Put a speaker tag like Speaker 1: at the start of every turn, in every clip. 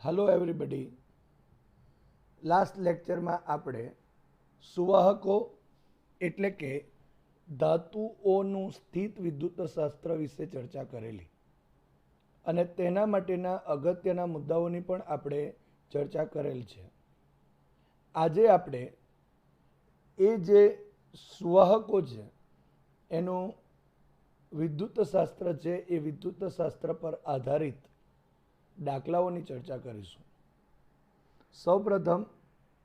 Speaker 1: Hello everybody. Last lecture में આપણે સુવાહકો એટલે કે ધાતુઓનું સ્થિત વિદ્યુતશાસ્ત્ર વિશે ચર્ચા કરેલી અને તેના માટેના અગત્યના મુદ્દાઓની પણ આપણે ચર્ચા કરેલ છે। આજે આપણે એ જે સુવાહકો છે એનું વિદ્યુતશાસ્ત્ર છે એ વિદ્યુતશાસ્ત્ર પર આધારિત દાખલાઓની ચર્ચા કરીશું। સૌપ્રથમ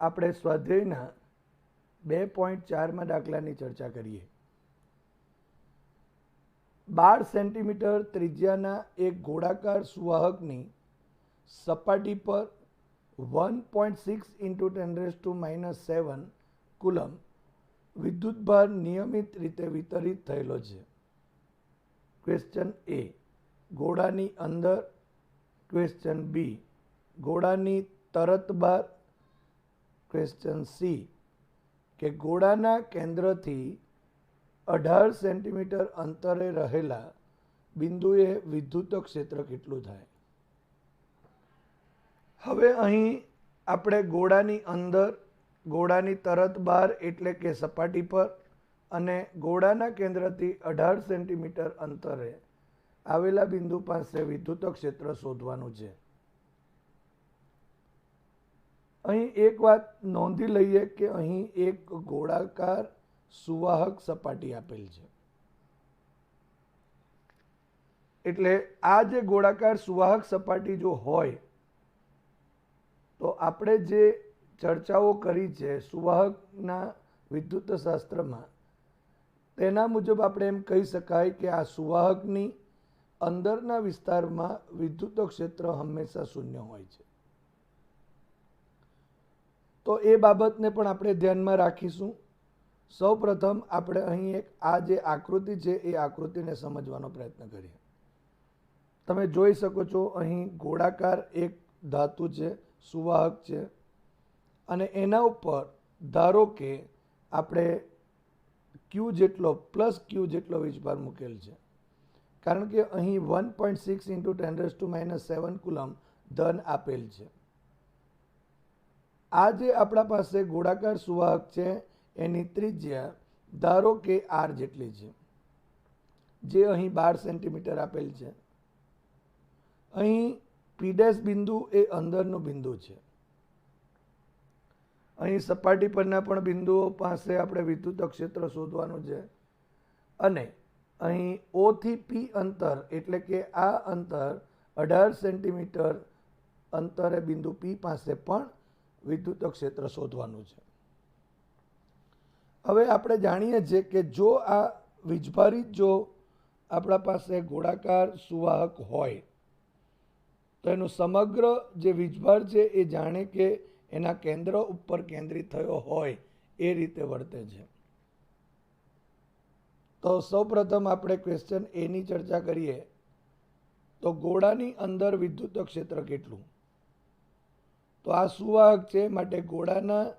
Speaker 1: આપણે સ્વાધ્યાયના 2.4માં દાખલાની ચર્ચા કરીએ। 12 સેન્ટીમીટર ત્રિજ્યાના એક ગોળાકાર સુવાહકની સપાટી પર 1.6 × 10⁻⁷ કુલમ વિદ્યુતભાર નિયમિત રીતે વિતરિત થયેલો છે। ક્વેશ્ચન એ, ગોળાની અંદર। क्वेश्चन बी, गोड़ानी तरत बार। क्वेश्चन सी, के गोड़ाना केंद्र थी 18 सेंटीमीटर अंतरे रहेला बिंदुए विद्युत क्षेत्र केटलुं थाय। हवे अहीं आपणे गोड़ानी अंदर, गोड़ानी तरत बार एटले के सपाटी पर अने गोड़ाना केंद्रथी 18 सेंटीमीटर अंतरे आवेला बिंदु पासे विद्युत क्षेत्र शोधवानुं छे। અહીં એક વાત નોંધી લઈએ કે અહીં એક ગોળાકાર સુવાહક સપાટી આપેલ છે। એટલે આ જે ગોળાકાર સુવાહક સપાટી જો હોય તો આપણે જે ચર્ચાઓ કરી છે સુવાહકના વિદ્યુતશાસ્ત્રમાં તેના મુજબ આપણે એમ કહી શકાય કે આ સુવાહકની અંદરના વિસ્તારમાં વિદ્યુત ક્ષેત્ર હંમેશા શૂન્ય હોય છે। તો એ બાબતને પણ આપણે ધ્યાનમાં રાખીશું। સૌપ્રથમ આપણે અહીં એક આ જે આકૃતિ છે એ આકૃતિને સમજવાનો પ્રયત્ન કરીએ। તમે જોઈ શકો છો અહીં ગોળાકાર એક ધાતુ છે, સુવાહક છે અને એના ઉપર ધારો કે આપણે ક્યુ જેટલો +Q જેટલો વીજભાર મૂકેલ છે, કારણ કે અહીં 1.6 × 10⁻⁷ કુલમ ધન આપેલ છે। આ જે આપણા પાસે ગોળાકાર સુવાહક છે એની ત્રિજ્યા ધારો કે R જેટલી છે, જે અહીં 12 સેન્ટીમીટર આપેલ છે। અહીં P' બિંદુ એ અંદરનું બિંદુ છે। અહીં સપાટી પરના પણ બિંદુઓ પાસે આપણે વિદ્યુત ક્ષેત્ર શોધવાનું છે અને અહીં O થી P અંતર એટલે કે આ અંતર 18 સેન્ટીમીટર અંતરે બિંદુ P પાસે પણ વિદ્યુત ક્ષેત્ર શોધવાનું છે। હવે આપણે જાણીએ છીએ કે જો આ વીજભારિત જો આપણા પાસે ગોળાકાર સુવાહક હોય તો એનું સમગ્ર જે વીજભાર છે એ જાણે કે એના કેન્દ્ર ઉપર કેન્દ્રિત થયો હોય એ રીતે વર્તે છે। તો સૌપ્રથમ આપણે ક્વેશ્ચન એ ની ચર્ચા કરીએ તો ગોળાની અંદર વિદ્યુત ક્ષેત્ર કેટલું? તો આ સુવાહક છે માટે ગોળાના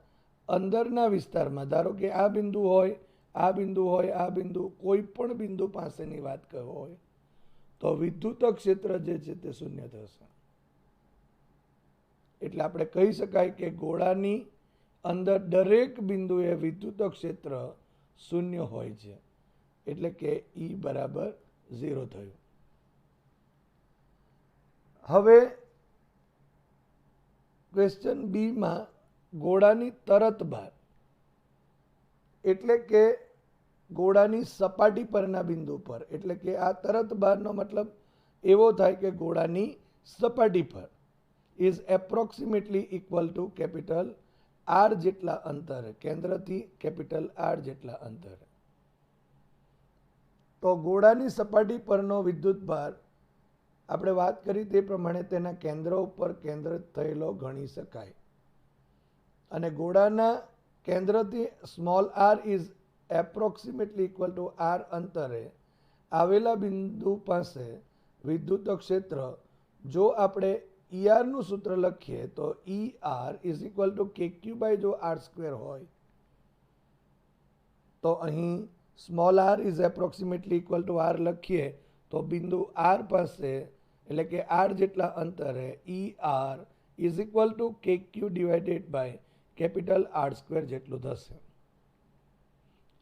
Speaker 1: અંદરના વિસ્તારમાં ધારો કે આ બિંદુ હોય, આ બિંદુ હોય, આ બિંદુ, કોઈ પણ બિંદુ પાસેની વાત હોય તો વિદ્યુત ક્ષેત્ર જે છે તે શૂન્ય થશે। એટલે આપણે કહી શકાય કે ગોળાની અંદર દરેક બિંદુએ વિદ્યુત ક્ષેત્ર શૂન્ય હોય છે, એટલે કે E બરાબર 0 થયું। હવે ક્વેશ્ચન બી માં ગોળાની તરત બહાર એટલે કે ગોળાની સપાટી પરના બિંદુ પર, એટલે કે આ તરત બહારનો મતલબ એવો થાય કે ગોળાની સપાટી પર is approximately equal to capital R જેટલા અંતરે, કેન્દ્રથી કેપિટલ આર જેટલા અંતરે. તો ગોળાની સપાટી પરનો વિદ્યુત ભાર આપણે વાત કરી તે પ્રમાણે તેના કેન્દ્ર ઉપર કેન્દ્રિત થયેલો ગણી શકાય. અને ગોળાના કેન્દ્રથી small R is approximately equal to R અંતરે આવેલા બિંદુ પાસે વિદ્યુત ક્ષેત્ર, જો આપણે ER નું સૂત્ર લખીએ તો ER is equal to KQ by જો આર સ્ક્વેર હોય, તો અહીં small R is approximately equal to R લખીએ તો બિંદુ આર પાસે, એટલે કે આર જેટલા અંતરે ER is equal to KQ divided by capital R square જેટલું થશે.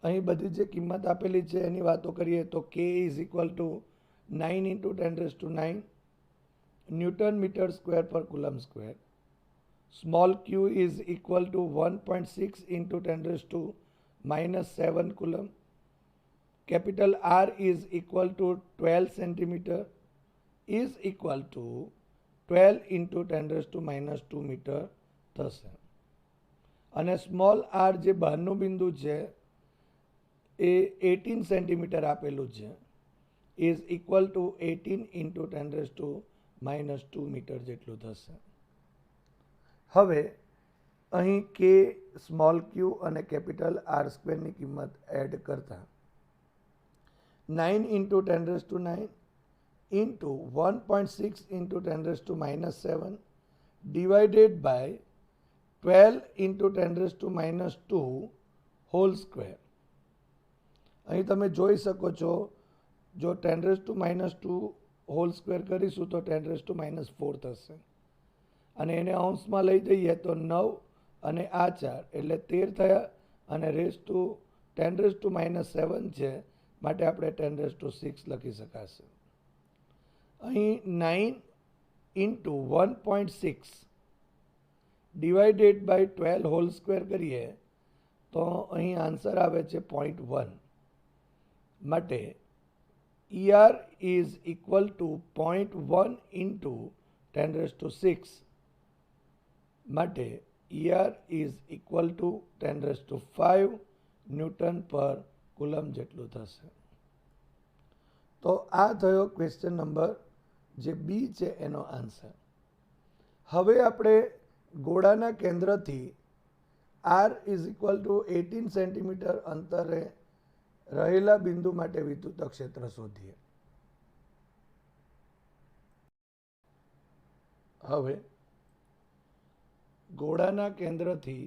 Speaker 1: અહીં બધી જે કિંમત આપેલી છે એની વાતો કરીએ તો K is equal to 9 into 10⁹ newton metre square પર coulomb square. Small q is equal to 1.6 into 10⁻⁷ coulomb. Capital R is equal to 12 centimetre is equal to 12 into 10⁻² metre થશે. અને સ્મોલ આર જે બહારનું બિંદુ છે એ 18 સેન્ટીમીટર આપેલું છે, is equal to 18 into 10⁻² metre જેટલું થશે. હવે અહીં કે સ્મોલ ક્યુ અને કેપિટલ આર સ્ક્વેરની કિંમત એડ કરતા 9 into 10⁹ into 1.6 into 10⁻⁷ divided by 12 into 10⁻² whole square. અહીં તમે જોઈ શકો છો, જો 10⁻² હોલ સ્ક્વેર કરીશું તો 10⁻⁴ થશે, અને એને અંશમાં લઈ જઈએ તો 9 અને આ 4 એટલે 13 થયા, અને રેઝ ટુ 10⁻⁷ છે, માટે આપણે 10⁶ લખી શકાશે. અહીં 9 into 1.6 divided by 12 whole square કરીએ તો અહીં આન્સર આવે છે 0.1. માટે ER is equal to 0.1 into 10⁶. માટે ER is equal to 10⁵ newton per coulomb જેટલું થશે. તો આ થયો ક્વેશ્ચન નંબર જે બી છે એનો આન્સર. હવે આપણે ગોળાના કેન્દ્રથી R is equal to 18 centimetre અંતરે રહેલા બિંદુ માટે વિદ્યુત ક્ષેત્ર શોધીએ. હવે ગોળાના કેન્દ્રથી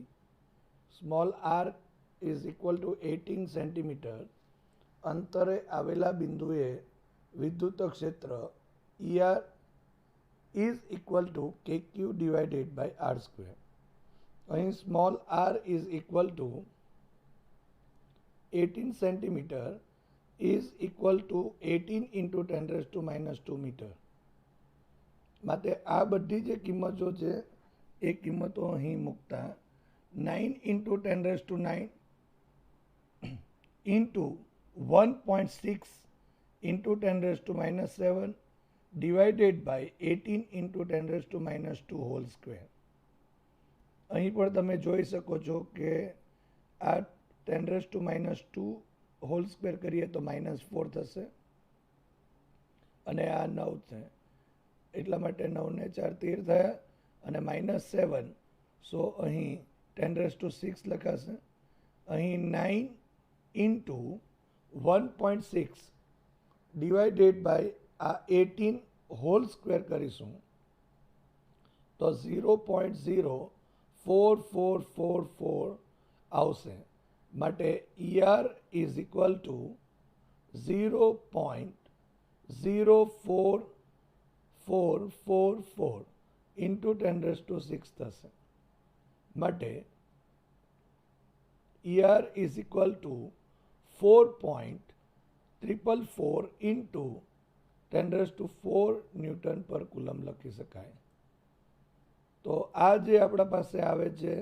Speaker 1: small R is equal to 18 centimetre અંતરે આવેલા બિંદુએ વિદ્યુત ક્ષેત્ર ER is equal to KQ divided by r square. અહીં small R is equal to 18 centimetre is equal to 18 into 10⁻² metre. માટે આ બધી જે કિંમતો છે એ કિંમતો અહીં મૂકતા 9 into 10⁹ into 1.6 into 10⁻⁷ divided by 18 into 10⁻² whole square. અહીં પણ તમે જોઈ શકો છો કે આ 10⁻² હોલ સ્ક્વેર કરીએ તો -4 થશે, અને આ 9 છે, એટલા માટે 9 ને 4 13 થયા, અને -7, સો અહીં 10⁶ લખાશે. અહીં 9 ઇન્ટુ 1.6 ડિવાઇડેડ બાય આ 18 હોલ સ્ક્વેર કરીશું તો 0.04444 આવશે. માટે ER is equal two 0.04444 into 10⁶ થશે. માટે ER is equal two 4.444 into 10⁴ newton per coulomb લખી શકાય. તો આ જે આપણા પાસે આવે છે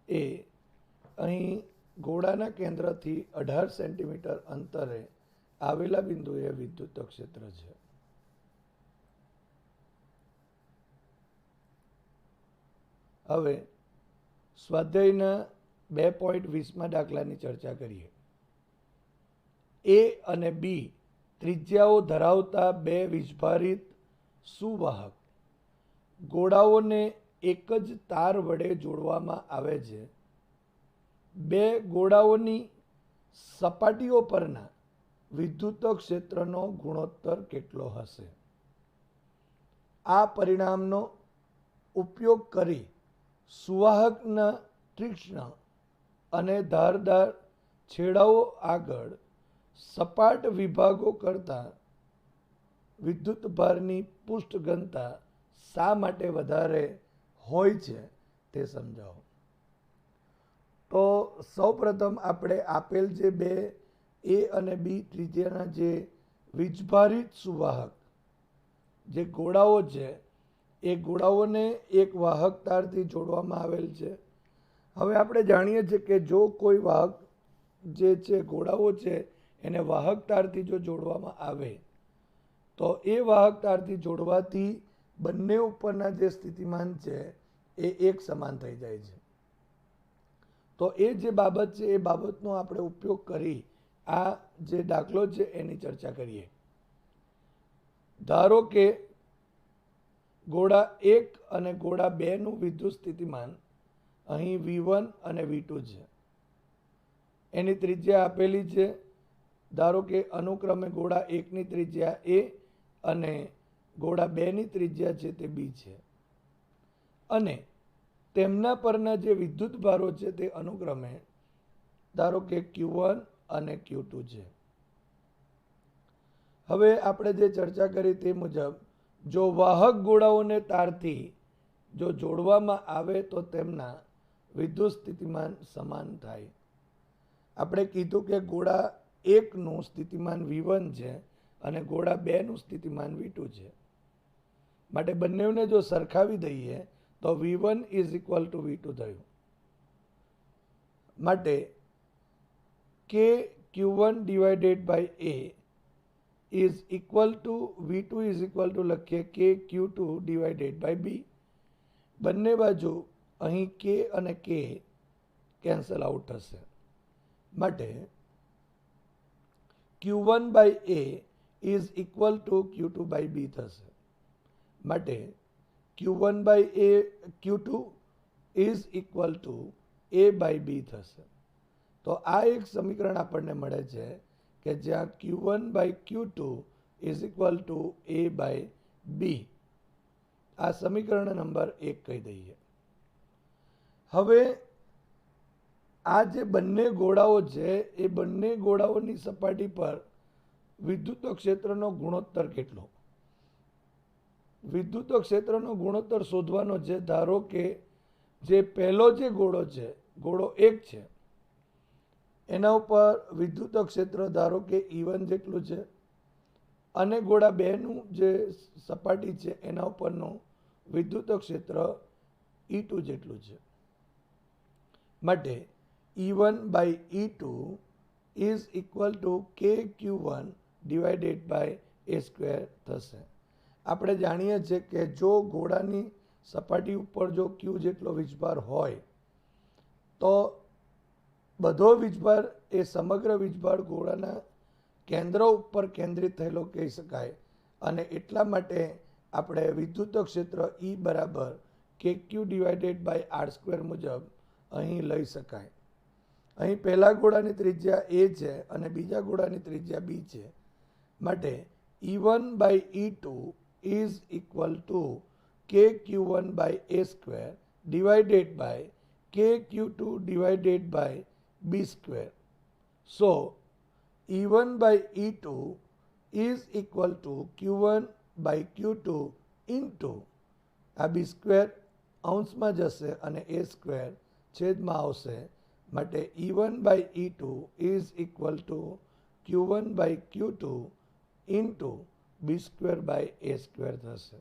Speaker 1: એ અહીં ગોળાના કેન્દ્રથી 18 સેન્ટીમીટર અંતરે આવેલા બિંદુએ વિદ્યુત ક્ષેત્ર છે. હવે સ્વાધ્યાયના 2.20 દાખલાની ચર્ચા કરીએ. એ અને બી ત્રિજ્યાઓ ધરાવતા બે વીજભારિત સુવાહક ગોળાઓને એક જ તાર વડે જોડવામાં આવે છે. બે ગોળાઓની સપાટીઓ પરના વિદ્યુત ક્ષેત્રનો ગુણોત્તર કેટલો હશે? આ પરિણામનો ઉપયોગ કરી સુવાહકના તીક્ષ્ણ અને ધારદાર છેડાઓ આગળ સપાટ વિભાગો કરતાં વિદ્યુત ભારની પૃષ્ઠ ઘનતા શા માટે વધારે હોય છે તે સમજાવો. તો સૌપ્રથમ આપણે આપેલ જે બે એ અને બી ત્રિજ્યાના જે વીજભારિત સુવાહક જે ગોળાઓ છે એ ગોળાઓને એક વાહક તારથી જોડવામાં આવેલ છે. હવે આપણે જાણીએ છીએ કે જો કોઈ વાહક જે છે ગોળાઓ છે એને વાહક તારથી જો જોડવામાં આવે તો એ વાહક તારથી જોડવાથી બંને ઉપરના જે સ્થિતિમાન છે એ એક સમાન થઈ જાય છે. તો એ જે બાબત છે એ બાબતનો આપણે ઉપયોગ કરી આ જે દાખલો છે એની ચર્ચા કરીએ. ધારો કે ગોળા 1 અને ગોળા 2નું વિદ્યુત સ્થિતિમાન અહીં V1 અને V2 છે. એની ત્રિજ્યા આપેલી છે. ધારો કે અનુક્રમે ગોળા 1ની ત્રિજ્યા A અને ગોળા 2ની ત્રિજ્યા છે તે B છે. અને તેમના પરના જે વિદ્યુત ભારો છે તે અનુક્રમે ધારો કે Q1 અને Q2 છે. હવે આપણે જે ચર્ચા કરી તે મુજબ જો વાહક ગોળાઓને તારથી જો જોડવામાં આવે તો તેમના વિદ્યુત સ્થિતિમાન સમાન થાય. આપણે કીધું કે ગોળા 1નું સ્થિતિમાન V1 છે અને ગોળા 2નું સ્થિતિમાન V2 છે. માટે બંનેને જો સરખાવી દઈએ તો V1 is equal to V2 થયું. માટે કે Q1 divided by A is equal to V2 is equal to લખીએ કે Q2 ડિવાઇડેડ બાય B. બંને બાજુ અહીં K અને K કેન્સલ આઉટ થશે. માટે Q1 by A is equal to Q2 by B થશે. માટે Q1 by A Q2 is equal to A by B થશે. તો આ એક સમીકરણ આપણને મળે છે કે જ્યાં Q1 by Q2 is equal to A by B. આ સમીકરણ નંબર 1 કહી દઈએ. હવે આ જે બંને ગોળાઓ છે એ બંને ગોળાઓની સપાટી પર વિદ્યુત ક્ષેત્રનો ગુણોત્તર કેટલો? વિદ્યુત ક્ષેત્રનો ગુણોત્તર શોધવાનો છે. ધારો કે જે પહેલો જે ગોળો છે ગોળો 1 છે એના ઉપર વિદ્યુત ક્ષેત્ર ધારો કે E1 જેટલું છે અને ગોળા 2નું જે સપાટી છે એના ઉપરનું વિદ્યુત ક્ષેત્ર E2 જેટલું છે. માટે E1 by E2 is equal to KQ1 divided by A square થશે. આપણે જાણીએ છીએ કે જો ગોળાની સપાટી ઉપર જો Q જેટલો વીજભાર હોય તો બધો વીજભાર એ સમગ્ર વીજભાર ગોળાના કેન્દ્ર ઉપર કેન્દ્રિત થયેલો કહી શકાય. અને એટલા માટે આપણે વિદ્યુત ક્ષેત્ર E બરાબર KQ divided by R square મુજબ અહીં લઈ શકાય. અહીં પહેલા ગોળાની ત્રિજ્યા A છે અને બીજા ગોળાની ત્રિજ્યા B છે. માટે E1 by E2 is equal to KQ1 by A square divided by KQ2 divided by B square. So, E1 by E2 is equal to Q1 by Q2 into આ B square અંશમાં જશે અને A square છેદમાં આવશે. માટે E1 by E2 is equal to Q1 by Q2 into B square by A square થશે.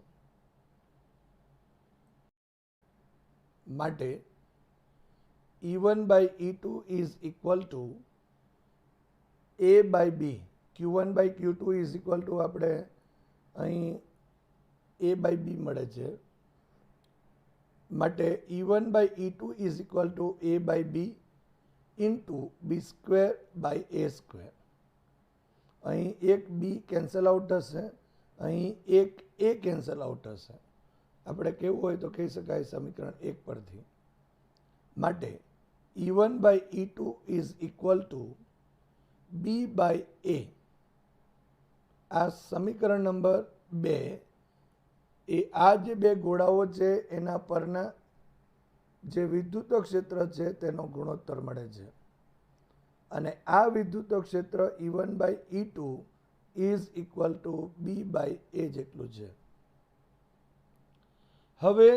Speaker 1: માટે E1 by E2 is equal to A by B. Q1 by Q2 is equal to આપણે અહીં A by B મળે છે, માટે E1 by E2 is equal to A by B into B square by A square. અહીં એક B cancel out થશે, અહીં એક A કેન્સલ આઉટ થશે. આપણે કેવું હોય તો કહી શકાય સમીકરણ 1 પરથી. માટે E1 by E2 is equal to B by A. આ સમીકરણ નંબર 2 એ આ જે બે ગોળાઓ છે એના પરના જે વિદ્યુત ક્ષેત્ર છે તેનો ગુણોત્તર મળે છે, અને આ વિદ્યુત ક્ષેત્ર E1 by E2 is equal to B by A જેટલું છે. હવે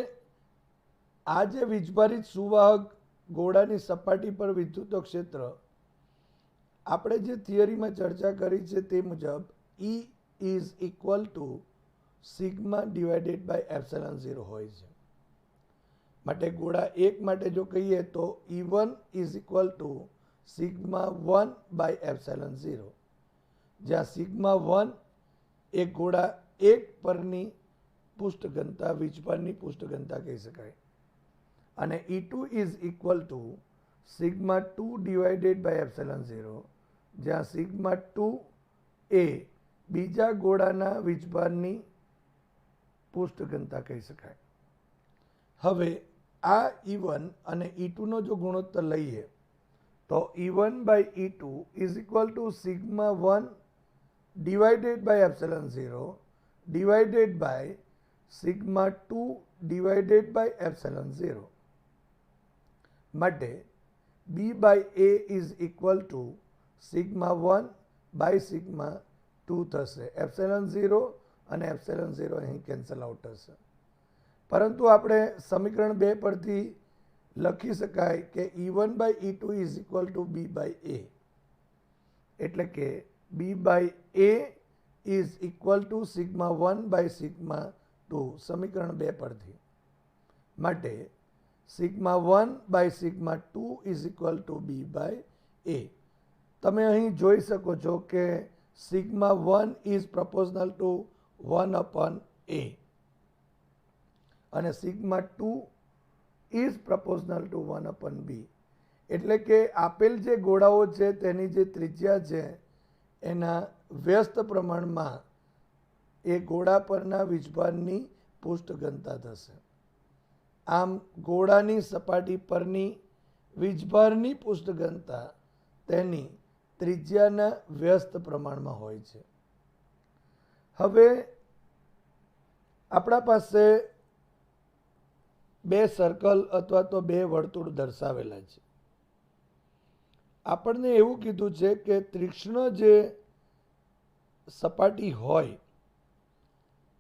Speaker 1: આ જે વીજભારિત સુવાહક ગોળાની સપાટી પર વિદ્યુત ક્ષેત્ર આપણે જે થિયરીમાં ચર્ચા કરી છે તે મુજબ E is equal to sigma divided by epsilon 0 હોય છે. માટે ગોળા 1 માટે જો કહીએ તો E1 is equal to sigma 1 by epsilon 0, જ્યાં સિગ્મા 1 એ ગોળા 1 પરની પૃષ્ઠ ઘનતા, વીજભારની પૃષ્ઠ ઘનતા કહી શકાય, અને E2 is equal to sigma 2 divided by epsilon 0, જ્યાં સિગ્મા 2 એ બીજા ગોળાના વીજભારની પૃષ્ઠ ઘનતા કહી શકાય. હવે આ E1 અને E2 નો જો ગુણોત્તર લઈએ તો E1 by E2 is equal to sigma 1 divided by epsilon 0 divided by sigma 2 divided by epsilon 0. માટે B by A is equal to sigma 1 by sigma 2 થશે. એપ્સિલોન 0 અને એપ્સિલોન 0 અહીં કેન્સલ આઉટ થશે. પરંતુ આપણે સમીકરણ 2 પરથી લખી શકાય કે E1 by E2 is equal to B by A, એટલે કે B by A is equal to sigma 1 by sigma 2 સમીકરણ 2 પરથી. માટે sigma 1 by sigma 2 is equal to B by A. તમે અહીં જોઈ શકો છો કે sigma 1 is proportional to 1 upon A અને sigma 2 is proportional to 1 upon B. એટલે કે આપેલ જે ગોળાઓ છે તેની જે ત્રિજ્યા છે એના વ્યસ્ત પ્રમાણમાં એ ગોળા પરના વીજભારની પૃષ્ઠ ઘનતા થશે. આમ ગોળાની સપાટી પરની વીજભારની પૃષ્ઠ ઘનતા તેની ત્રિજ્યાના વ્યસ્ત પ્રમાણમાં હોય છે. હવે આપણા પાસે બે સર્કલ અથવા તો બે વર્તુળ દર્શાવેલા છે. આપણને એવું કીધું છે કે તીક્ષ્ણ જે સપાટી હોય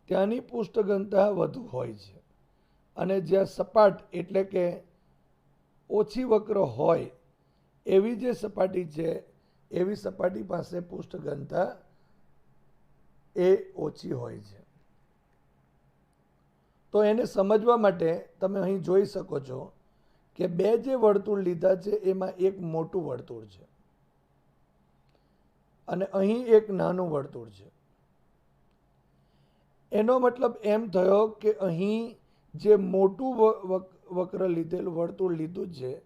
Speaker 1: ત્યાંની પૃષ્ઠ ઘનતા વધુ હોય છે, અને જ્યાં સપાટ એટલે કે ઓછી વક્ર હોય એવી જે સપાટી છે એવી સપાટી પાસે પૃષ્ઠ ઘનતા એ ઓછી હોય છે. તો એને સમજવા માટે તમે અહીં જોઈ શકો છો કે બે જે વર્તુળ લીધા છે એમાં એક મોટું વર્તુળ છે અને અહીં એક નાનું વર્તુળ છે. એનો મતલબ એમ થયો કે અહીં જે મોટું વક્ર લીધેલું વર્તુળ લીધું છે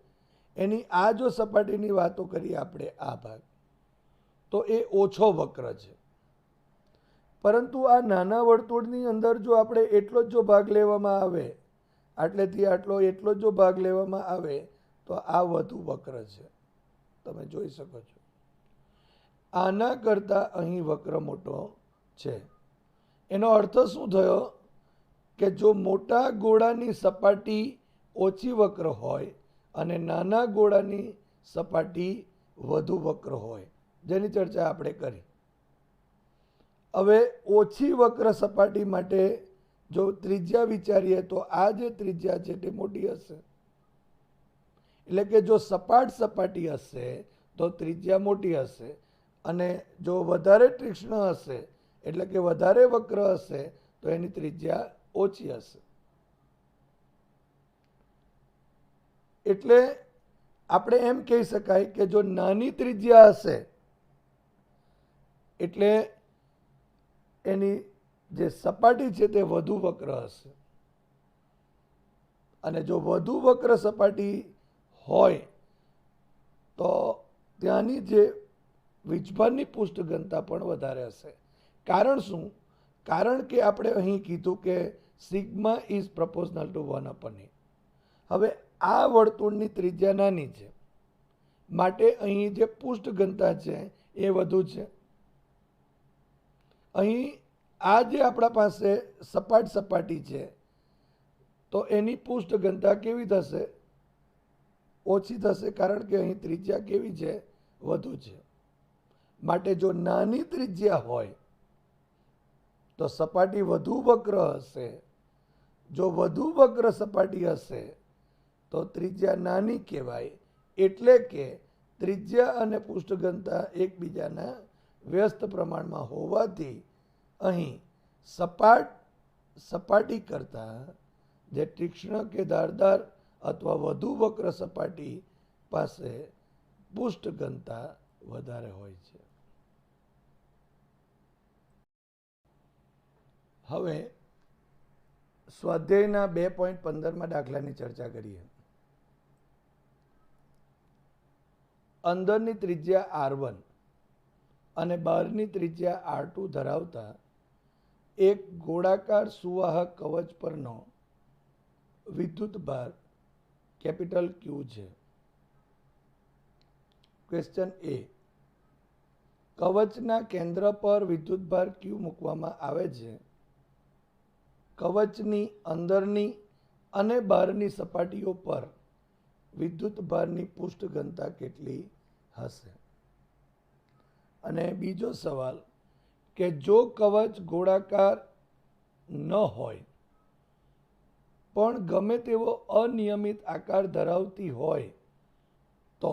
Speaker 1: એની આ જો સપાટીની વાતો કરીએ આપણે આ ભાગ, તો એ ઓછો વક્ર છે. પરંતુ આ નાના વર્તુળની અંદર જો આપણે એટલો જ જો ભાગ લેવામાં આવે, આટલેથી આટલો એટલો જ જો ભાગ લેવામાં આવે તો આ વધુ વક્ર છે. તમે જોઈ શકો છો આના કરતાં અહીં વક્ર મોટો છે. એનો અર્થ શું થયો કે જો મોટા ગોળાની સપાટી ઓછી વક્ર હોય અને નાના ગોળાની સપાટી વધુ વક્ર હોય, જેની ચર્ચા આપણે કરી. હવે ઓછી વક્ર સપાટી માટે જો ત્રિજ્યા વિચારીએ તો આ જે ત્રિજ્યા છે તે મોટી હશે. એટલે કે જો સપાટ સપાટી હશે તો ત્રિજ્યા મોટી હશે, અને જો વધારે તીક્ષ્ણ હશે એટલે કે વધારે વક્ર હશે તો એની ત્રિજ્યા ઓછી હશે. એટલે આપણે એમ કહી શકાય કે જો નાની ત્રિજ્યા હશે એટલે એની જે સપાટી છે તે વધુ વક્ર હશે, અને જો વધુ વક્ર સપાટી હોય તો ત્યાંની જે વીજભારની પૃષ્ઠ ઘનતા પણ વધારે હશે. કારણ શું? કારણ કે આપણે અહીં કીધું કે સિગ્મા ઇઝ પ્રપોઝનલ ટુ 1/e. હવે આ વર્તુળની ત્રિજ્યા નાની છે, માટે અહીં જે પૃષ્ઠ ઘનતા છે એ વધુ છે. અહીં આ જે આપણા પાસે સપાટી છે તો એની પૃષ્ઠ ઘનતા કેવી થશે? ઓછી થશે, કારણ કે અહીં ત્રિજ્યા કેવી છે? વધુ છે. માટે જો નાની ત્રિજ્યા હોય તો સપાટી વધુ વક્ર હશે. જો વધુ વક્ર સપાટી હશે તો ત્રિજ્યા નાની કહેવાય. એટલે કે ત્રિજ્યા અને પૃષ્ઠ ઘનતા એકબીજાના વ્યસ્ત પ્રમાણમાં હોવાથી અહીં સપાટી કરતાં જે તીક્ષ્ણ કે ધારદાર અથવા વધુ વક્ર સપાટી પાસે પૃષ્ઠ ઘનતા વધારે હોય છે. હવે સ્વાધ્યાયના 2.15માં દાખલાની ચર્ચા કરીએ. અંદરની ત્રિજ્યા R1 અને બહારની ત્રિજ્યા R2 ધરાવતા એક ગોળાકાર સુવાહક કવચ પરનો વિદ્યુત ભાર કેપિટલ Q છે. ક્વેશ્ચન એ, કવચના કેન્દ્ર પર વિદ્યુત ભાર Q મૂકવામાં આવે છે. કવચની અંદરની અને બહારની સપાટીઓ પર વિદ્યુત ભારની પૃષ્ઠ ઘનતા કેટલી હશે? અને બીજો સવાલ કે જો કવચ ગોળાકાર ન હોય પણ ગમે તેવો અનિયમિત આકાર ધરાવતી હોય તો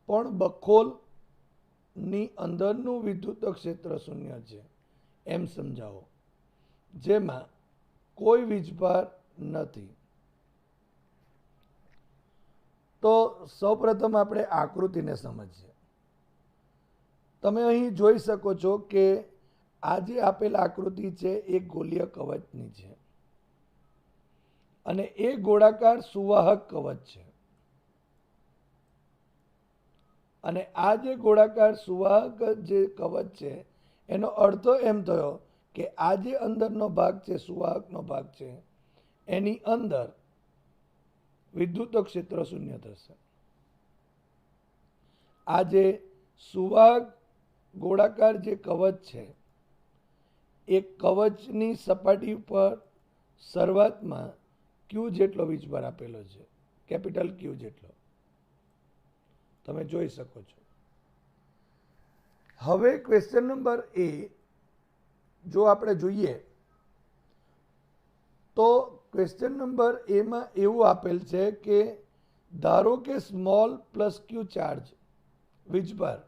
Speaker 1: પણ બખોલની અંદરનું વિદ્યુત ક્ષેત્ર શૂન્ય છે એમ સમજાવો, જેમાં કોઈ વીજભાર નથી. તો સૌપ્રથમ આપણે આકૃતિને સમજીએ. તમે અહીં જોઈ શકો છો કે આ જે આપેલ આકૃતિ છે એ ગોલીય કવચની છે અને એ ગોળાકાર સુવાહક કવચ છે. અને આ જે ગોળાકાર સુવાહક જે કવચ છે એનો અર્થ એમ થયો કે આ જે અંદરનો ભાગ છે, સુવાહકનો ભાગ છે, એની અંદર વિદ્યુત ક્ષેત્ર શૂન્ય થશે. આ જે સુવાહક ગોળાકાર જે કવચ છે એ કવચની સપાટી પર શરૂઆતમાં Q જેટલો વીજભાર આપેલો છે, કેપિટલ Q જેટલો તમે જોઈ શકો છો. હવે ક્વેશ્ચન નંબર એ જો આપણે જોઈએ તો ક્વેશ્ચન નંબર એમાં એવું આપેલ છે કે ધારો કે સ્મોલ પ્લસ Q ચાર્જ વીજભાર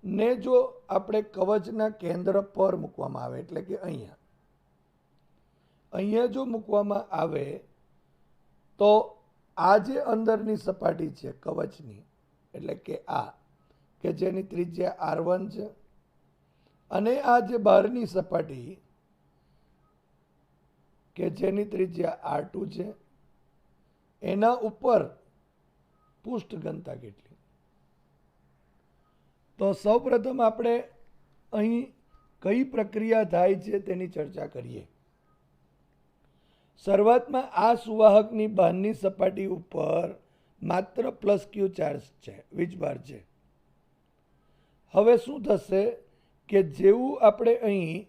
Speaker 1: ને જો આપણે કવચના કેન્દ્ર પર મૂકવામાં આવે, એટલે કે અહીંયા જો મૂકવામાં આવે તો આ જે અંદરની સપાટી છે કવચની, એટલે કે આ કે જેની ત્રિજ્યા R1 છે, અને આ જે બહારની સપાટી કે જેની ત્રિજ્યા R2 છે, એના ઉપર પૃષ્ઠ ઘનતા કેટલી? તો સૌપ્રથમ આપણે અહીં કઈ પ્રક્રિયા થાય છે તેની ચર્ચા કરીએ. શરૂઆતમાં આ સુવાહકની બહારની સપાટી ઉપર માત્ર પ્લસ Q ચાર્જ છે, વીજભાર છે. હવે શું થશે કે જેવું આપણે અહીં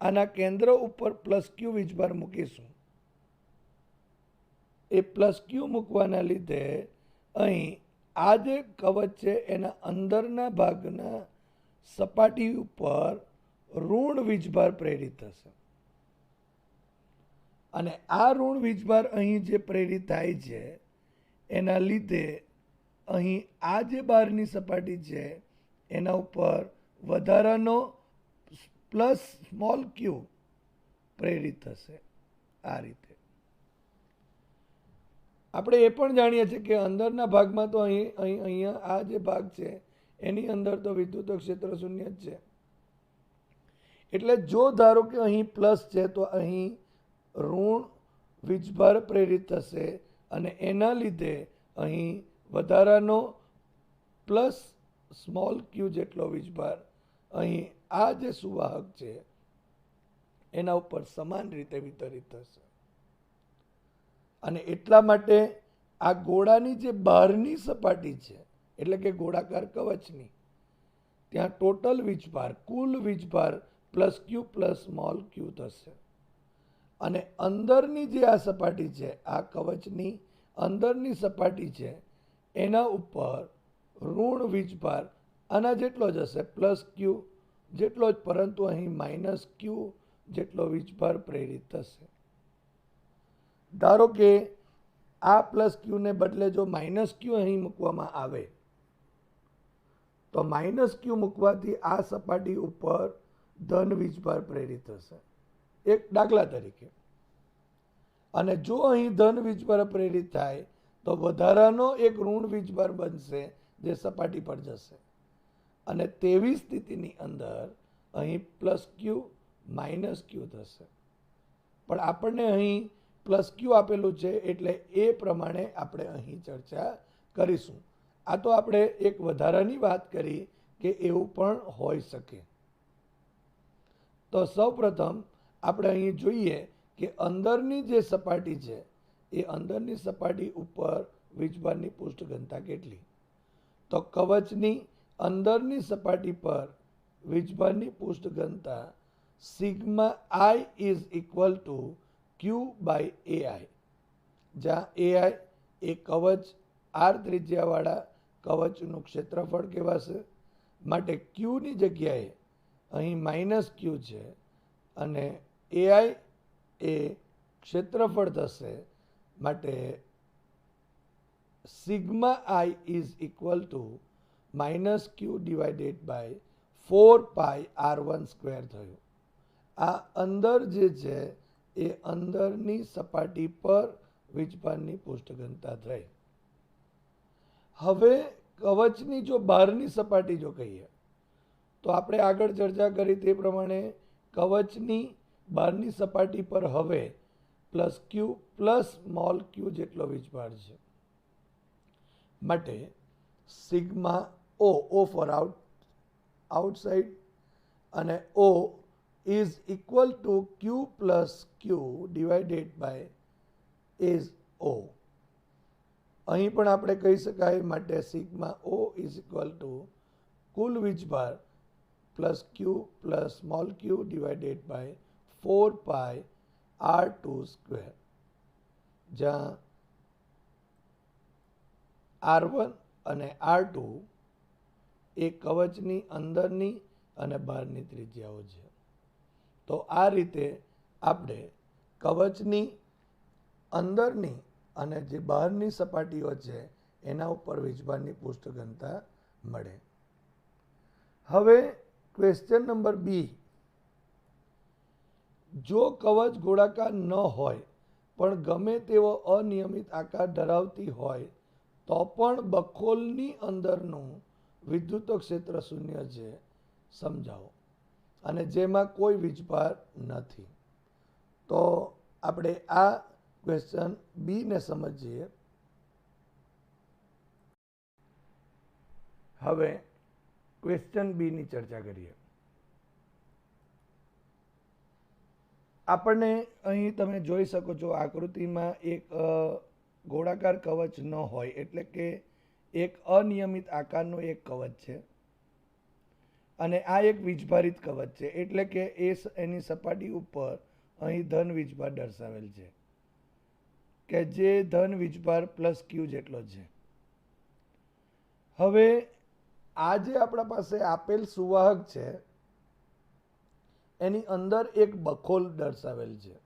Speaker 1: આના કેન્દ્ર ઉપર પ્લસ Q વીજભાર મૂકીશું, એ પ્લસ Q મૂકવાના લીધે અહીં આ જે કવચ છે એના અંદરના ભાગના સપાટી ઉપર ઋણ વીજભાર પ્રેરિત થશે. અને આ ઋણ વીજભાર અહીં જે પ્રેરિત થાય છે એના લીધે અહીં આ જે બહારની સપાટી છે એના ઉપર વધારાનો પ્લસ સ્મોલ Q પ્રેરિત થશે. આ રીતે આપણે એ પણ જાણીએ છીએ કે અંદરના ભાગમાં તો અહીંયા આ જે ભાગ છે એની અંદર તો વિદ્યુત ક્ષેત્ર શૂન્ય જ છે. એટલે જો ધારો કે અહીં પ્લસ છે તો અહીં ઋણ વીજભાર પ્રેરિત થશે અને એના લીધે અહીં વધારાનો પ્લસ સ્મોલ ક્યુ જેટલો વીજભાર અહીં આ જે સુવાહક છે એના ઉપર સમાન રીતે વિતરિત થશે. અને એટલા માટે આ ગોળાની જે બહારની સપાટી છે એટલે કે ગોળાકાર કવચની ત્યાં ટોટલ વીજભાર કુલ વીજભાર પ્લસ ક્યુ પ્લસ સ્મોલ ક્યુ થશે. અને અંદરની જે આ સપાટી છે આ કવચની અંદરની સપાટી છે એના ઉપર ઋણ વીજભાર આના જેટલો જ હશે પ્લસ ક્યુ જેટલો જ, પરંતુ અહીં માઇનસ ક્યુ જેટલો વીજભાર પ્રેરિત થશે. ધારો કે આ પ્લસ ક્યુને બદલે જો માઇનસ ક્યુ અહીં મૂકવામાં આવે તો માઇનસ ક્યુ મૂકવાથી આ સપાટી ઉપર ધન વીજભાર પ્રેરિત થશે, એક દાખલા તરીકે. અને જો અહીં ધન વીજભાર પ્રેરિત થાય તો વધારાનો એક ઋણ વીજભાર બનશે જે સપાટી પર જશે. અને તેવી સ્થિતિની અંદર અહીં પ્લસ ક્યુ માઇનસ ક્યુ થશે. પણ આપણને અહીં પ્લસ ક્યુ આપેલું છે એટલે એ પ્રમાણે આપણે અહીં ચર્ચા કરીશું. આ તો આપણે એક વધારાની વાત કરી કે એવું પણ હોઈ શકે. તો સૌપ્રથમ આપણે અહીં જોઈએ કે અંદરની જે સપાટી છે એ અંદરની સપાટી ઉપર વીજભારની પૃષ્ઠ ઘનતા કેટલી. તો કવચની અંદરની સપાટી પર વીજભારની પૃષ્ઠ ઘનતા sigma I is equal to Q by AI, જ્યાં એઆઈ એ કવચ આર ત્રિજ્યાવાળા કવચનું ક્ષેત્રફળ કહેવાશે. માટે ક્યુની જગ્યાએ અહીં માઇનસ ક્યુ છે અને એઆઈ એ ક્ષેત્રફળ થશે. માટે sigma I is equal to minus Q divided by 4 pi R1 square થયું. આ અંદર જે છે એ અંદરની સપાટી પર વીજભારની પૃષ્ઠ ઘનતા થઈ. હવે કવચની જો બહારની સપાટી જો કહીએ તો આપણે આગળ ચર્ચા કરી તે પ્રમાણે કવચની બહારની સપાટી પર હવે પ્લસ ક્યુ પ્લસ સ્મોલ ક્યુ જેટલો વીજભાર છે. માટે સિગ્મા ઓ ફોર આઉટસાઇડ અને ઓ is equal to Q plus Q divided by is O. અહીં પણ આપણે કહી શકાય માટે sigma O is equal to કુલ વીજભાર plus Q plus small Q divided by 4 pi R2 square, જ્યાં R1 અને R2 એ કવચની અંદરની અને બહારની ત્રિજ્યાઓ છે. તો આ રીતે આપણે કવચની અંદરની અને જે બહારની સપાટીઓ છે એના ઉપર વીજભારની પૃષ્ઠ ઘનતા મળે. હવે ક્વેશ્ચન નંબર બી, જો કવચ ગોળાકાર ન હોય પણ ગમે તેવો અનિયમિત આકાર ધરાવતી હોય તો પણ બખોલની અંદરનું વિદ્યુત ક્ષેત્ર શૂન્ય છે, સમજાવો. અને જેમાં કોઈ વીજભાર નથી. તો આપણે આ ક્વેશ્ચન બી ને સમજીએ. હવે ક્વેશ્ચન બી ની ચર્ચા કરીએ. આપણને અહીં તમે જોઈ શકો છો આકૃતિમાં એક ગોળાકાર કવચ ન હોય એટલે કે એક અનિયમિત આકારનું એક કવચ છે અને આ એક વીજભારિત કવચ છે એટલે કે એની સપાટી ઉપર અહીં ધન વીજભાર દર્શાવેલ છે કે જે ધન વીજભાર પ્લસ ક્યુ જેટલો છે. હવે આ જે આપણા પાસે આપેલ સુવાહક છે એની અંદર એક બખોલ દર્શાવેલ છે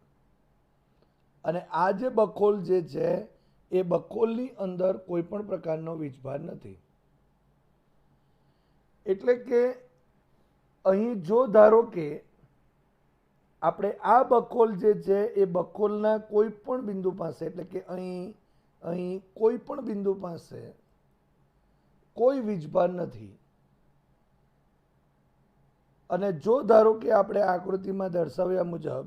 Speaker 1: અને આ જે બખોલ જે છે એ બખોલની અંદર કોઈ પણ પ્રકારનો વીજભાર નથી. એટલે કે અહીં જો ધારો કે આપણે આ બખોલ જે છે એ બખોલના કોઈ પણ બિંદુ પાસે એટલે કે અહીં અહીં કોઈ પણ બિંદુ પાસે કોઈ વીજભાર નથી અને જો ધારો કે આપણે આકૃતિમાં દર્શાવ્યા મુજબ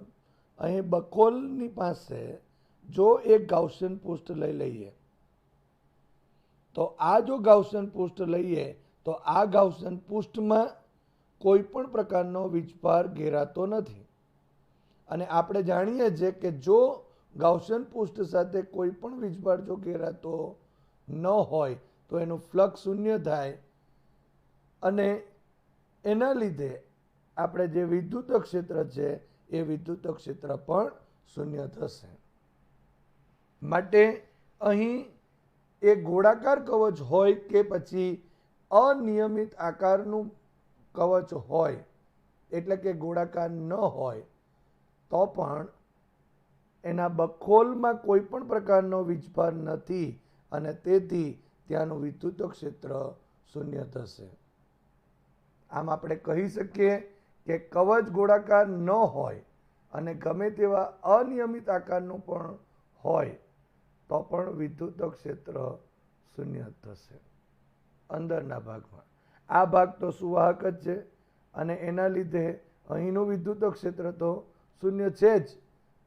Speaker 1: અહીં બખોલની પાસે જો એક ગાઉસિયન પૃષ્ઠ લઈ લઈએ તો આ જો ગાઉસિયન પૃષ્ઠ લઈએ તો આ ગાઉસિયન પૃષ્ઠમાં કોઈ પણ પ્રકારનો વીજભાર ઘેરાતો નથી અને આપણે જાણીએ છીએ કે જો ગાઉસિયન પૃષ્ઠ સાથે કોઈ પણ વીજભાર જો ઘેરાતો ન હોય તો એનું ફ્લક્સ શૂન્ય થાય અને એના લીધે આપણે જે વિદ્યુત ક્ષેત્ર છે એ વિદ્યુત ક્ષેત્ર પણ શૂન્ય થશે. માટે અહીં એક ગોળાકાર કવચ હોય કે પછી અનિયમિત આકારનું કવચ હોય એટલે કે ગોળાકાર ન હોય તો પણ એના બખોલમાં કોઈ પણ પ્રકારનો વીજભાર નથી અને તેથી ત્યાંનું વિદ્યુત ક્ષેત્ર શૂન્ય થશે. આમ આપણે કહી શકીએ કે કવચ ગોળાકાર ન હોય અને ગમે તેવા અનિયમિત આકારનું પણ હોય તો પણ વિદ્યુત ક્ષેત્ર શૂન્ય થશે અંદરના ભાગમાં. આ ભાગ તો સુવાહક જ છે અને એના લીધે અહીંનું વિદ્યુત ક્ષેત્ર તો શૂન્ય છે જ.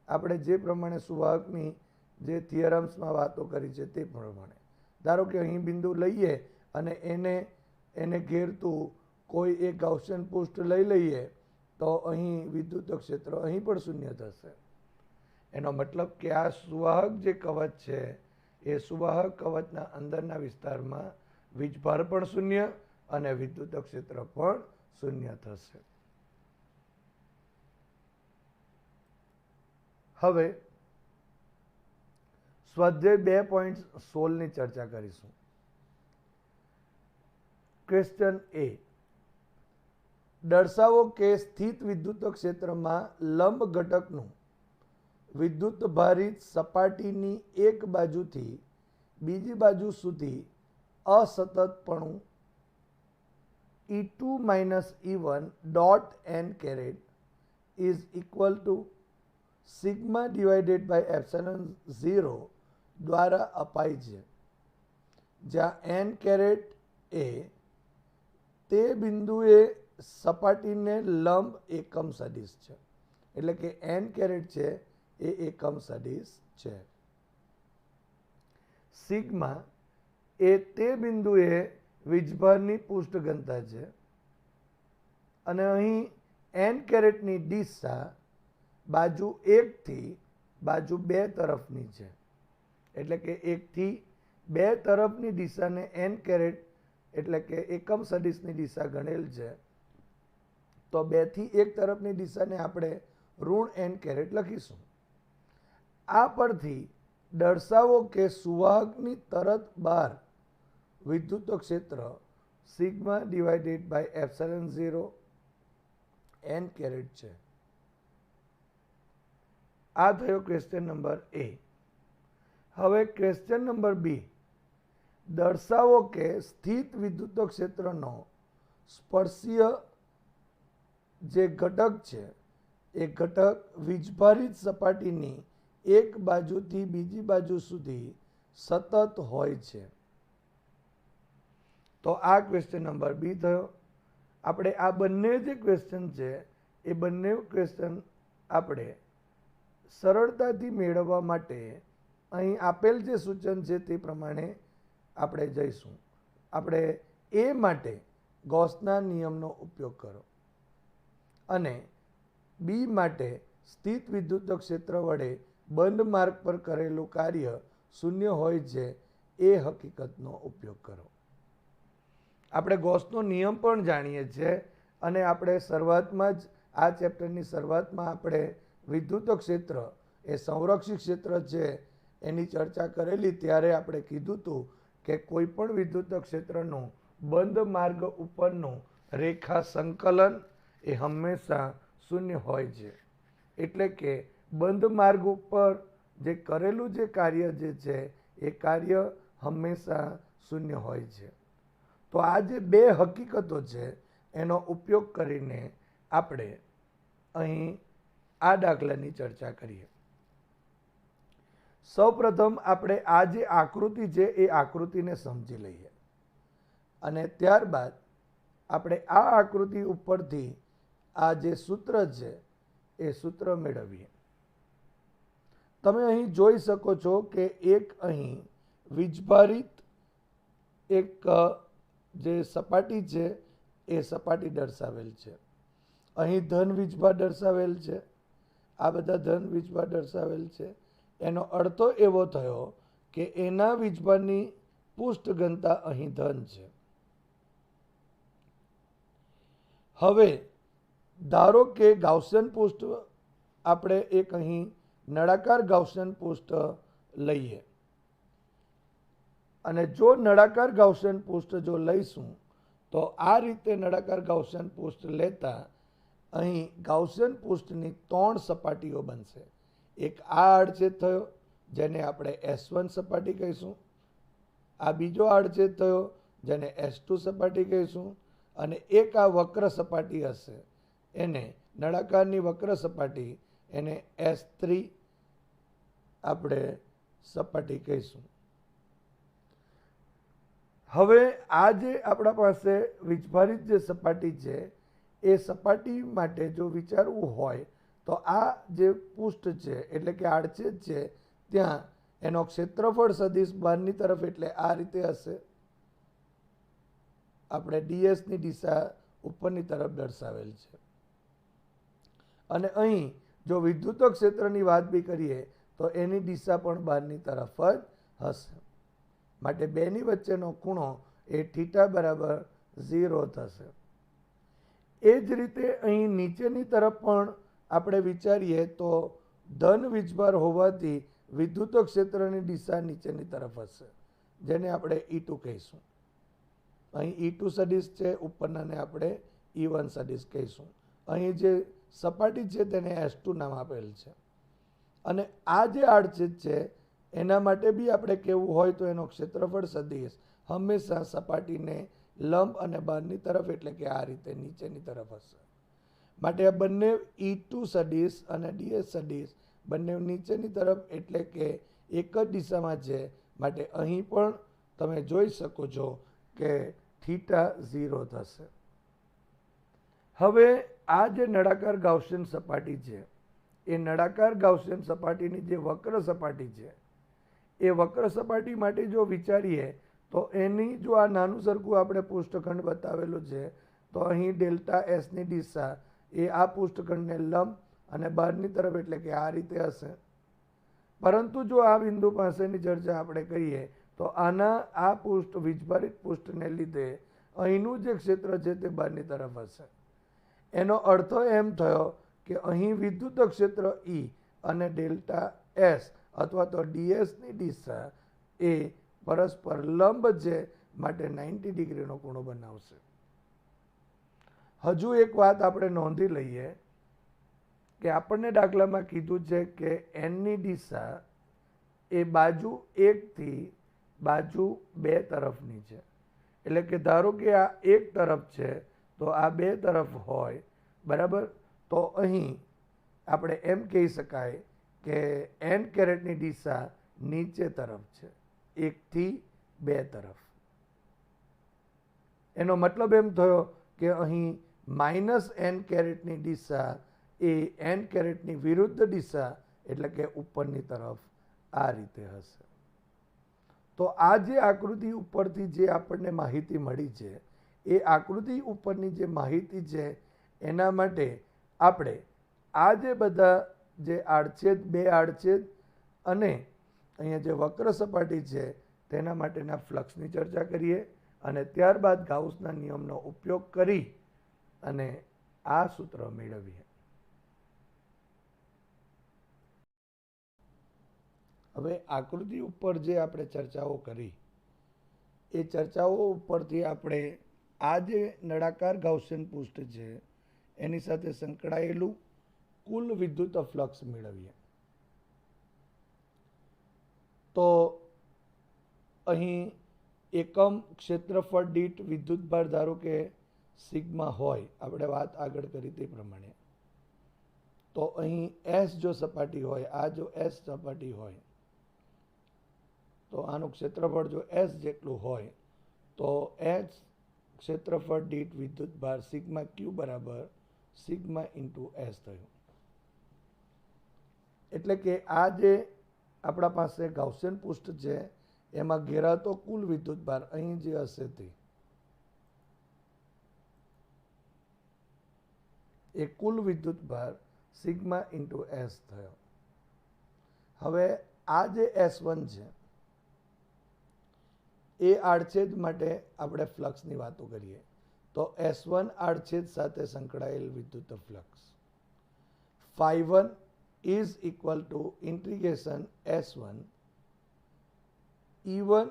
Speaker 1: આપણે જે પ્રમાણે સુવાહકની જે થિયરમ્સમાં વાતો કરી છે તે પ્રમાણે ધારો કે અહીં બિંદુ લઈએ અને એને ઘેરતું કોઈ એક ગાઉસિયન પૃષ્ઠ લઈ લઈએ તો અહીં વિદ્યુત ક્ષેત્ર અહીં પણ શૂન્ય થશે. એનો મતલબ કે આ સુવાહક જે કવચ છે એ સુવાહક કવચના અંદરના વિસ્તારમાં વીજભાર પણ શૂન્ય અને વિદ્યુત ક્ષેત્ર પણ શૂન્ય થશે. હવે સ્વાધ્યાય 2.16 ની ચર્ચા કરીશું. ક્વેશ્ચન એ, દર્શાવો કે સ્થિત વિદ્યુત ક્ષેત્રમાં લંબ ઘટકનું વિદ્યુત ભારિત સપાટીની એક બાજુથી બીજી બાજુ સુધી અસતતપણું E2 - E1 dot n caret is equal to sigma divided by epsilon 0 દ્વારા અપાય છે, જ્યાં n કેરેટ એ તે બિંદુએ સપાટીને લંબ એકમ સદિશ છે. એટલે કે n કેરેટ છે એ એકમ સદિશ છે. સિગ્મા એ તે બિંદુએ વીજભારની પૃષ્ઠ ઘનતા છે અને અહીં n કેરેટની દિશા બાજુ 1 થી બાજુ 2 તરફની છે. એટલે કે 1 થી 2 તરફની દિશાને n કેરેટ એટલે કે એકમ સદિશની દિશા ગણેલ છે, તો 2 થી 1 તરફની દિશાને આપણે ઋણ n કેરેટ લખીશું. આ પરથી દર્શાવો કે સુવાહકની તરત બહાર વિદ્યુત ક્ષેત્ર sigma divided by epsilon 0 n caret છે. આ થયો ક્વેશ્ચન નંબર એ. હવે ક્વેશ્ચન નંબર બી, દર્શાવો કે સ્થિત વિદ્યુત ક્ષેત્રનો સ્પર્શીય જે ઘટક છે એ ઘટક વીજભારિત સપાટીની એક બાજુથી બીજી બાજુ સુધી સતત હોય છે. તો આ ક્વેશ્ચન નંબર બી થયો. આપણે આ બંને જે ક્વેશ્ચન છે એ બંને ક્વેશ્ચન આપણે સરળતાથી મેળવવા માટે અહીં આપેલ જે સૂચન છે તે પ્રમાણે આપણે જઈશું. આપણે એ માટે ગૌસના નિયમનો ઉપયોગ કરો અને બી માટે સ્થિત વિદ્યુત ક્ષેત્ર વડે બંધ માર્ગ પર કરેલું કાર્ય શૂન્ય હોય છે એ હકીકતનો ઉપયોગ કરો. આપણે ગૌસનો નિયમ પણ જાણીએ છીએ અને આપણે શરૂઆતમાં જ આ ચેપ્ટરની શરૂઆતમાં આપણે વિદ્યુત ક્ષેત્ર એ સંરક્ષિત ક્ષેત્ર છે એની ચર્ચા કરેલી. ત્યારે આપણે કીધું હતું કે કોઈ પણ વિદ્યુત ક્ષેત્રનું બંધ માર્ગ ઉપરનું રેખા સંકલન એ હંમેશા શૂન્ય હોય છે. એટલે કે બંધ માર્ગ ઉપર જે કરેલું જે કાર્ય જે છે એ કાર્ય હંમેશા શૂન્ય હોય છે. તો આ જે બે હકીકતો છે એનો ઉપયોગ કરીને આપણે અહીં આ દાખલાની ચર્ચા કરીએ. સૌપ્રથમ આપણે આ જે આકૃતિ છે એ આકૃતિને સમજી લઈએ અને ત્યારબાદ આપણે આ આકૃતિ ઉપરથી આ જે સૂત્ર છે એ સૂત્ર મેળવીએ. તમે અહીં જોઈ શકો છો કે એક અહીં વીજભારિત એક જે સપાટી છે એ સપાટી દર્શાવેલ છે. અહીં ધન વીજભાર દર્શાવેલ છે, આ બધા ધન વીજભાર દર્શાવેલ છે. એનો અર્થ એવો થયો કે એના વીજભારની પૃષ્ઠ ઘનતા અહીં ધન છે. હવે ધારો કે ગાઉસિયન પૃષ્ઠ આપણે એક અહીં નળાકાર ગાઉસિયન પૃષ્ઠ લઈએ અને જો નળાકાર ગાઉસિયન પૃષ્ઠ જો લઈશું તો આ રીતે નળાકાર ગાઉસિયન પૃષ્ઠ લેતા અહીં ગાઉસિયન પૃષ્ઠની 3 સપાટીઓ બનશે. એક આ આડછેદ થયો જેને આપણે S1 સપાટી કહીશું, આ બીજો આડછેદ થયો જેને S2 સપાટી કહીશું અને એક આ વક્ર સપાટી હશે એને નળાકારની વક્ર સપાટી એને S3 આપણે સપાટી કહીશું. હવે આ જે આપણા પાસે વીજભારિત જે સપાટી છે એ સપાટી માટે જો વિચારવું હોય તો આ જે પૃષ્ઠ છે એટલે કે આડછેદ છે ત્યાં એનો ક્ષેત્રફળ સદિશ બહારની તરફ એટલે આ રીતે હશે. આપણે ડીએસની દિશા ઉપરની તરફ દર્શાવેલ છે અને અહીં જો વિદ્યુત ક્ષેત્રની વાત બી કરીએ તો એની દિશા પણ બહારની તરફ જ હશે. માટે બેની વચ્ચેનો ખૂણો એ θ બરાબર 0 થશે. એ જ રીતે અહીં નીચેની તરફ પણ આપણે વિચારીએ તો ધન વીજભાર હોવાથી વિદ્યુત ક્ષેત્રની દિશા નીચેની તરફ હશે જેને આપણે E2 કહીશું. અહીં E2 સદિશ છે, ઉપરનાને આપણે E1 સદિશ કહીશું. અહીં જે સપાટી છે તેને S2 નામ આપેલ છે અને આ જે આડછેદ છે એના માટે બી આપણે કહેવું હોય તો એનો ક્ષેત્રફળ સદિશ હંમેશા સપાટીને લંબ અને બહારની તરફ એટલે કે આ રીતે નીચેની તરફ હશે. માટે આ બંને E2 સદિશ અને DS સદિશ બંને નીચેની તરફ એટલે કે એક જ દિશામાં છે. માટે અહીં પણ તમે જોઈ શકો છો કે θ 0 થશે. હવે આ જે નળાકાર ગાઉસિયન સપાટી છે એ નળાકાર ગાઉસિયન સપાટીની જે વક્ર સપાટી છે એ વક્ર સપાટી માટે જો વિચારીએ તો એની જો આ નાનું સરખું આપણે પૃષ્ઠખંડ બતાવેલું છે તો અહીં ડેલ્ટા એસની દિશા એ આ પૃષ્ઠખંડને લંબ અને બહારની તરફ એટલે કે આ રીતે હશે. પરંતુ જો આ બિંદુ પાસેની ચર્ચા આપણે કરીએ તો આના આ પૃષ્ઠ વીજભારિત પૃષ્ઠને લીધે અહીંનું જે ક્ષેત્ર છે તે બહારની તરફ હશે. એનો અર્થ એમ થયો કે અહીં વિદ્યુત ક્ષેત્ર E અને ડેલ્ટા એસ અથવા તો ડીએસની દિશા એ પરસ્પર લંબ છે માટે 90 ડિગ્રીનો ખૂણો બનાવશે. હજુ એક વાત આપણે નોંધી લઈએ કે આપણને દાખલામાં કીધું છે કે એનની દિશા એ બાજુ 1 થી બાજુ 2 તરફની છે. એટલે કે ધારો કે આ એક તરફ છે તો આ 2 તરફ હોય બરાબર. તો અહીં આપણે એમ કહી શકાય કે એન કેરેટની દિશા નીચે તરફ છે 1 થી 2 તરફ. એનો મતલબ એમ થયો કે અહીં minus N કેરેટની Disha A N કેરેટની વિરુદ્ધ દિશા એટલે કે ઉપરની તરફ આ રીતે હશે. તો આ જે આકૃતિ ઉપરથી જે આપણને માહિતી મળી છે એ આકૃતિ ઉપરની જે માહિતી છે એના માટે આપણે આ જે બધા જે આડછેદ, બે આડછેદ અને અહીંયા જે વક્ર સપાટી છે તેના માટેના ફ્લક્સની ચર્ચા કરીએ અને ત્યારબાદ ગાઉસના નિયમનો ઉપયોગ કરી અને આ સૂત્ર મેળવીએ. હવે આકૃતિ ઉપર જે આપણે ચર્ચાઓ કરી એ ચર્ચાઓ ઉપરથી આપણે આ જે નળાકાર ગાઉસિયન પૃષ્ઠ છે એની સાથે સંકળાયેલું કુલ વિદ્યુત ફ્લક્સ મેળવીએ. તો અહીં એકમ ક્ષેત્રફળ દીઠ વિદ્યુતભાર ધારો કે સિગ્મા હોય, આપણે વાત આગળ કરી તે પ્રમાણે, તો અહીં એસ જો સપાટી હોય, આ જો એસ સપાટી હોય તો આનું ક્ષેત્રફળ જો એસ જેટલું હોય તો એચ ક્ષેત્રફળ દીઠ વિદ્યુતભાર સિગ્મા ક્યુ બરાબર સિગ્મા ઇન્ટુ એસ થયું. એટલે કે આ જે આપણા પાસે ગાઉસિયન પૃષ્ઠ છે એમાં ઘેરાતો કુલ વિદ્યુતભાર અહીં જે હશે તે એ કુલ વિદ્યુતભાર સિગ્મા ઇન્ટુ એસ થયો. હવે આ જે S1 છે એ આડછેદ માટે આપણે ફ્લક્સની વાતો કરીએ તો S1 આડછેદ સાથે સંકળાયેલ વિદ્યુત flux phi1 is equal to integration S1 E1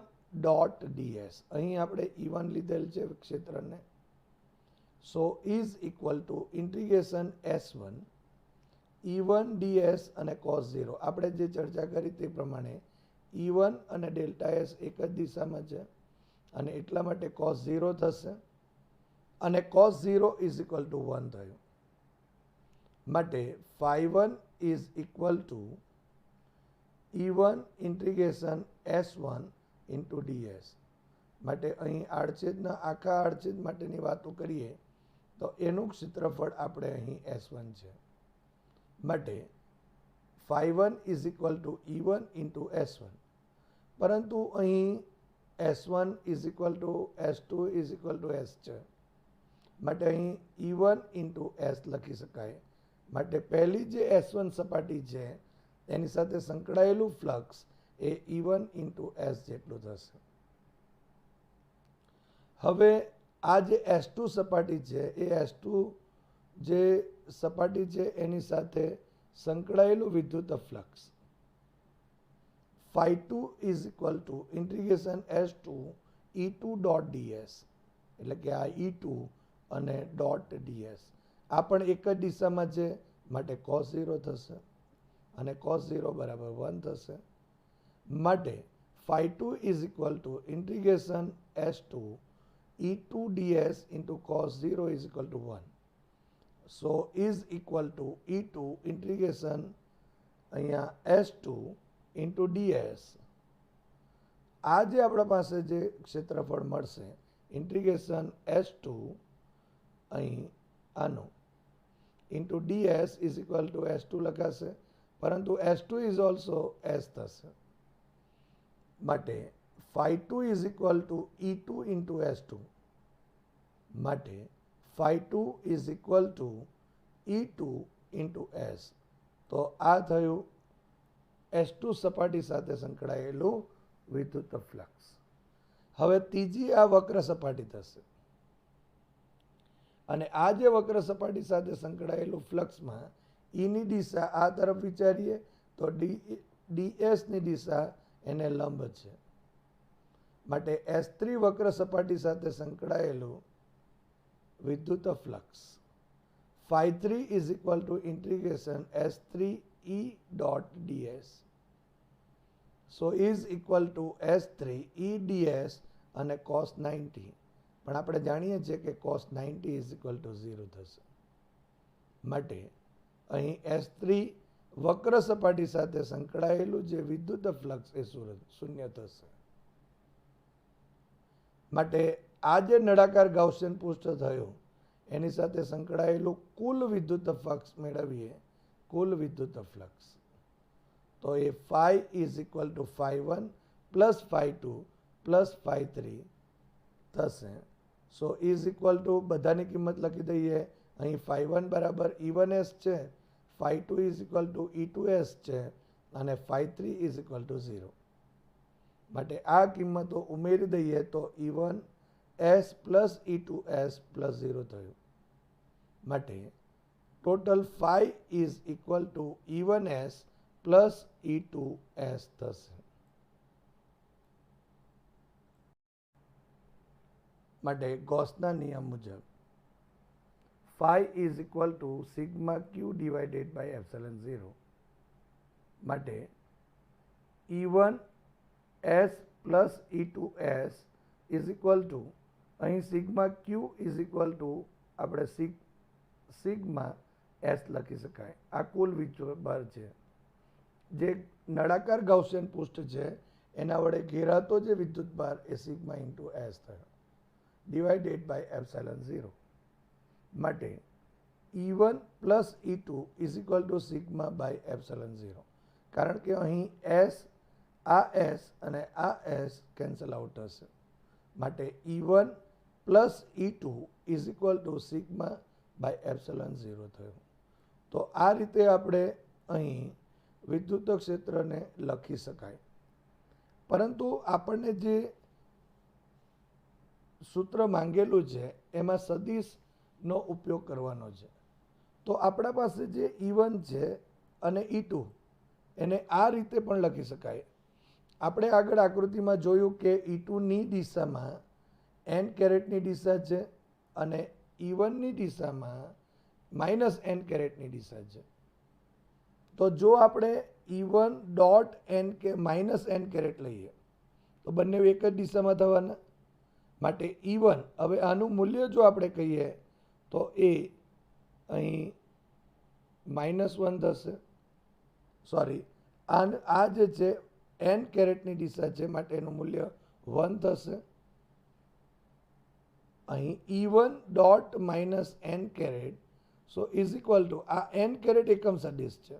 Speaker 1: dot ds. અહીં આપણે E1 લીધેલ છે ક્ષેત્રને. So is equal to integration S1 E1 ds અને cos 0. આપણે જે ચર્ચા કરી તે પ્રમાણે E1 અને ડેલ્ટા S એક જ દિશામાં છે અને એટલા માટે cos 0 થશે અને cos 0 is equal to 1 થયું. માટે phi1 is equal to E1 integration S1 into ds. માટે અહીં આડછેદના આખા આડછેદ માટેની વાતો કરીએ તો એનું ક્ષેત્રફળ આપણે અહીં S1 છે. માટે phi1 is equal to E1 into S1. પરંતુ અહીં S1 is equal to S2 is equal to S છે. માટે અહીં E1 into S લખી શકાય. માટે પહેલી જે S1 સપાટી છે એની સાથે સંકળાયેલું ફ્લક્સ એ E1 into S જેટલું થશે. હવે આ જે S2 સપાટી છે એ S2 જે સપાટી છે એની સાથે સંકળાયેલું વિદ્યુત flux phi2 is equal to integration S2 E2 dot ds. એટલે કે આ E2 અને ડોટ ds આ પણ એક જ દિશામાં છે માટે cos 0 થશે અને cos 0 બરાબર 1 થશે. માટે phi2 is equal to integration S2 E2 ds into cos 0 is equal to 1. So is equal to E2 integration અહીંયા S2 into ds. આ જે આપણા પાસે જે ક્ષેત્રફળ મળશે ઇન્ટિગ્રેશન S2 અહીં આનું into ds is equal to S2 લખાશે પરંતુ S2 is also S થશે. માટે phi2 is equal to E2 into S2. માટે phi2 is equal to E2 into S. તો આ થયું S2 સપાટી સાથે સંકળાયેલું વિદ્યુત ફ્લક્સ. હવે ત્રીજી આ વક્ર સપાટી થશે અને આ જે વક્ર સપાટી સાથે સંકળાયેલું ફ્લક્સમાં ઈની દિશા આ તરફ વિચારીએ તો ds ની દિશા એને લંબ છે. માટે S3 વક્ર સપાટી સાથે સંકળાયેલું વિદ્યુત flux phi3 is equal to integration S3 E dot ds. So is equal to S3 E ds અને cos 90. પણ આપણે જાણીએ છીએ કે cos 90 is equal to 0 થશે. માટે અહીં S3 વક્ર સપાટી સાથે સંકળાયેલું જે વિદ્યુત ફ્લક્સ એ શૂન્ય થશે. માટે આ જે નળાકાર ગાઉસિયન પૃષ્ઠ થયું એની સાથે સંકળાયેલું કુલ વિદ્યુત ફ્લક્સ મેળવીએ કુલ વિદ્યુત ફ્લક્સ તો એ phi is equal to phi1 plus phi2 plus phi3 થશે. સો is equal to બધાની કિંમત લખી દઈએ. અહીં phi1 બરાબર E1s છે, phi2 is equal to E2s છે અને phi3 is equal to 0. માટે આ કિંમતો ઉમેરી દઈએ તો E1s plus E2s plus 0 થયું. માટે total phi is equal to E1s plus E2s થશે. માટે ગૌસના નિયમ મુજબ phi is equal to sigma q divided by epsilon 0. માટે E1 S plus E2s is equal to અહીં sigma Q is equal to આપણે સિગ્મા એસ લખી શકાય. આ કુલ વિદ્યુતભાર છે. જે નળાકાર ગાઉસિયન પૃષ્ઠ છે એના વડે ઘેરાતો જે વિદ્યુતભાર એ સિગ્મા ઇન્ટુ એસ થયો ડિવાઇડેડ બાય એપ્સાઇલન 0 માટે E1 plus E2 is equal to sigma by epsilon 0 કારણ કે અહીં એસ અને આ એસ કેન્સલ આઉટ હશે માટે E1 plus E2 is equal to sigma by epsilon 0 થયું. તો આ રીતે આપણે અહીં વિદ્યુત ક્ષેત્રને લખી શકાય. પરંતુ આપણને જે સૂત્ર માંગેલું છે એમાં સદિશનો ઉપયોગ કરવાનો છે. તો આપણા પાસે જે E1 છે અને E2 એને આ રીતે પણ લખી શકાય. આપણે આગળ આકૃતિમાં જોયું કે E2ની દિશામાં n કેરેટની દિશા છે અને E1ની દિશામાં માઇનસ n કેરેટની દિશા છે. તો જો આપણે E1 ડોટ n કે માઇનસ n કેરેટ લઈએ તો બંને એક જ દિશામાં થવાના માટે E1 હવે આનું મૂલ્ય જો આપણે કહીએ તો એ અહીં -1 થશે. સોરી, આ જે છે n કેરેટની દિશા છે માટે એનું મૂલ્ય 1 થશે. અહીં E1 dot minus n caret so is equal to આ n કેરેટ એકમ સદિશ છે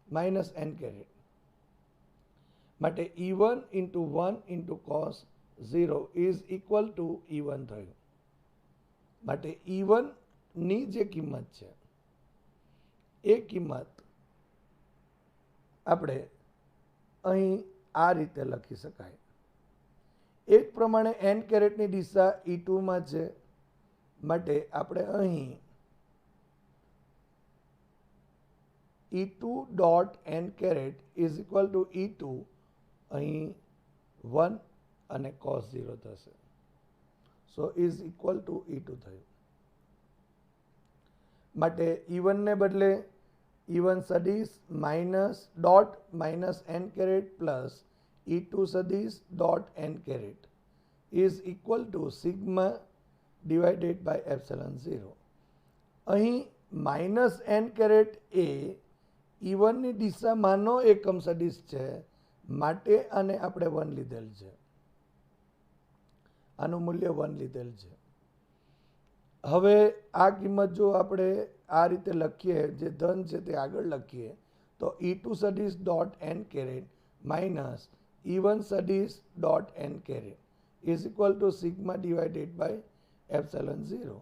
Speaker 1: માઇનસ n કેરેટ માટે E1 into 1 into cos 0 is equal to E1 થયું. માટે E1 ની જે કિંમત છે એ કિંમત આપણે અહીં આ રીતે લખી શકાય. એ જ પ્રમાણે n કેરેટની દિશા E2માં છે માટે આપણે અહીં E2 dot n caret is equal to E2 અહીં 1 અને cos 0 થશે. સો ઇઝ ઇક્વલ ટુ E2 થયું. માટે E1 ને બદલે E1 સદિશ minus dot minus n caret plus E2 સદિશ dot n caret is equal to sigma divided by epsilon 0. અહીં માઇનસ n કેરેટ એ E1ની દિશામાંનો એકમ સદિશ છે માટે આને આપણે 1 લીધેલ છે. આનું મૂલ્ય 1 લીધેલ છે. હવે આ કિંમત જો આપણે આ રીતે લખીએ, જે ધન છે તે આગળ લખીએ તો E2 સદિશ dot n caret minus E1 સદિશ dot n caret is equal to sigma divided by epsilon 0.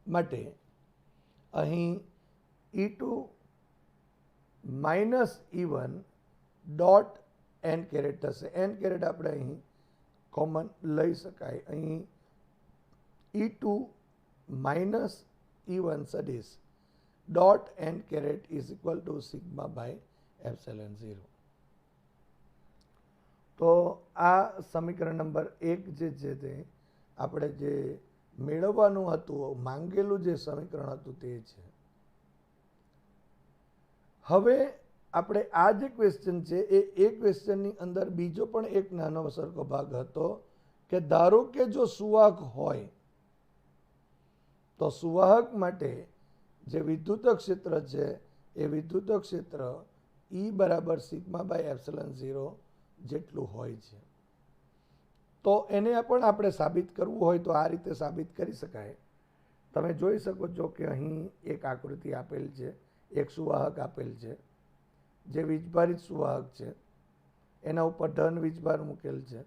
Speaker 1: માટે અહીં E2 minus E1 dot n caret થશે. n કેરેટ આપણે અહીં કોમન લઈ શકાય. અહીં E2 માઇનસ E1 સદિશ dot n caret is equal to sigma by epsilon 0. તો આ સમીકરણ નંબર 1 જે છે તે આપણે જે મેળવવાનું હતું, માંગેલું જે સમીકરણ હતું તે છે. હવે આપણે આ જે ક્વેશ્ચન છે એ ક્વેશ્ચનની અંદર બીજો પણ એક નાનો સરખો ભાગ હતો કે ધારો કે જો સુવાહક હોય તો સુવાહક માટે જે વિદ્યુત ક્ષેત્ર છે એ વિદ્યુત ક્ષેત્ર E બરાબર સિગ્મા બાય એપ્સિલોન 0 જેટલું હોય છે. તો એને પણ આપણે સાબિત કરવું હોય તો આ રીતે સાબિત કરી શકાય. તમે જોઈ શકો છો કે અહીં એક આકૃતિ આપેલ છે, એક સુવાહક આપેલ છે જે વીજભારિત સુવાહક છે. એના ઉપર ધન વીજભાર મૂકેલ છે,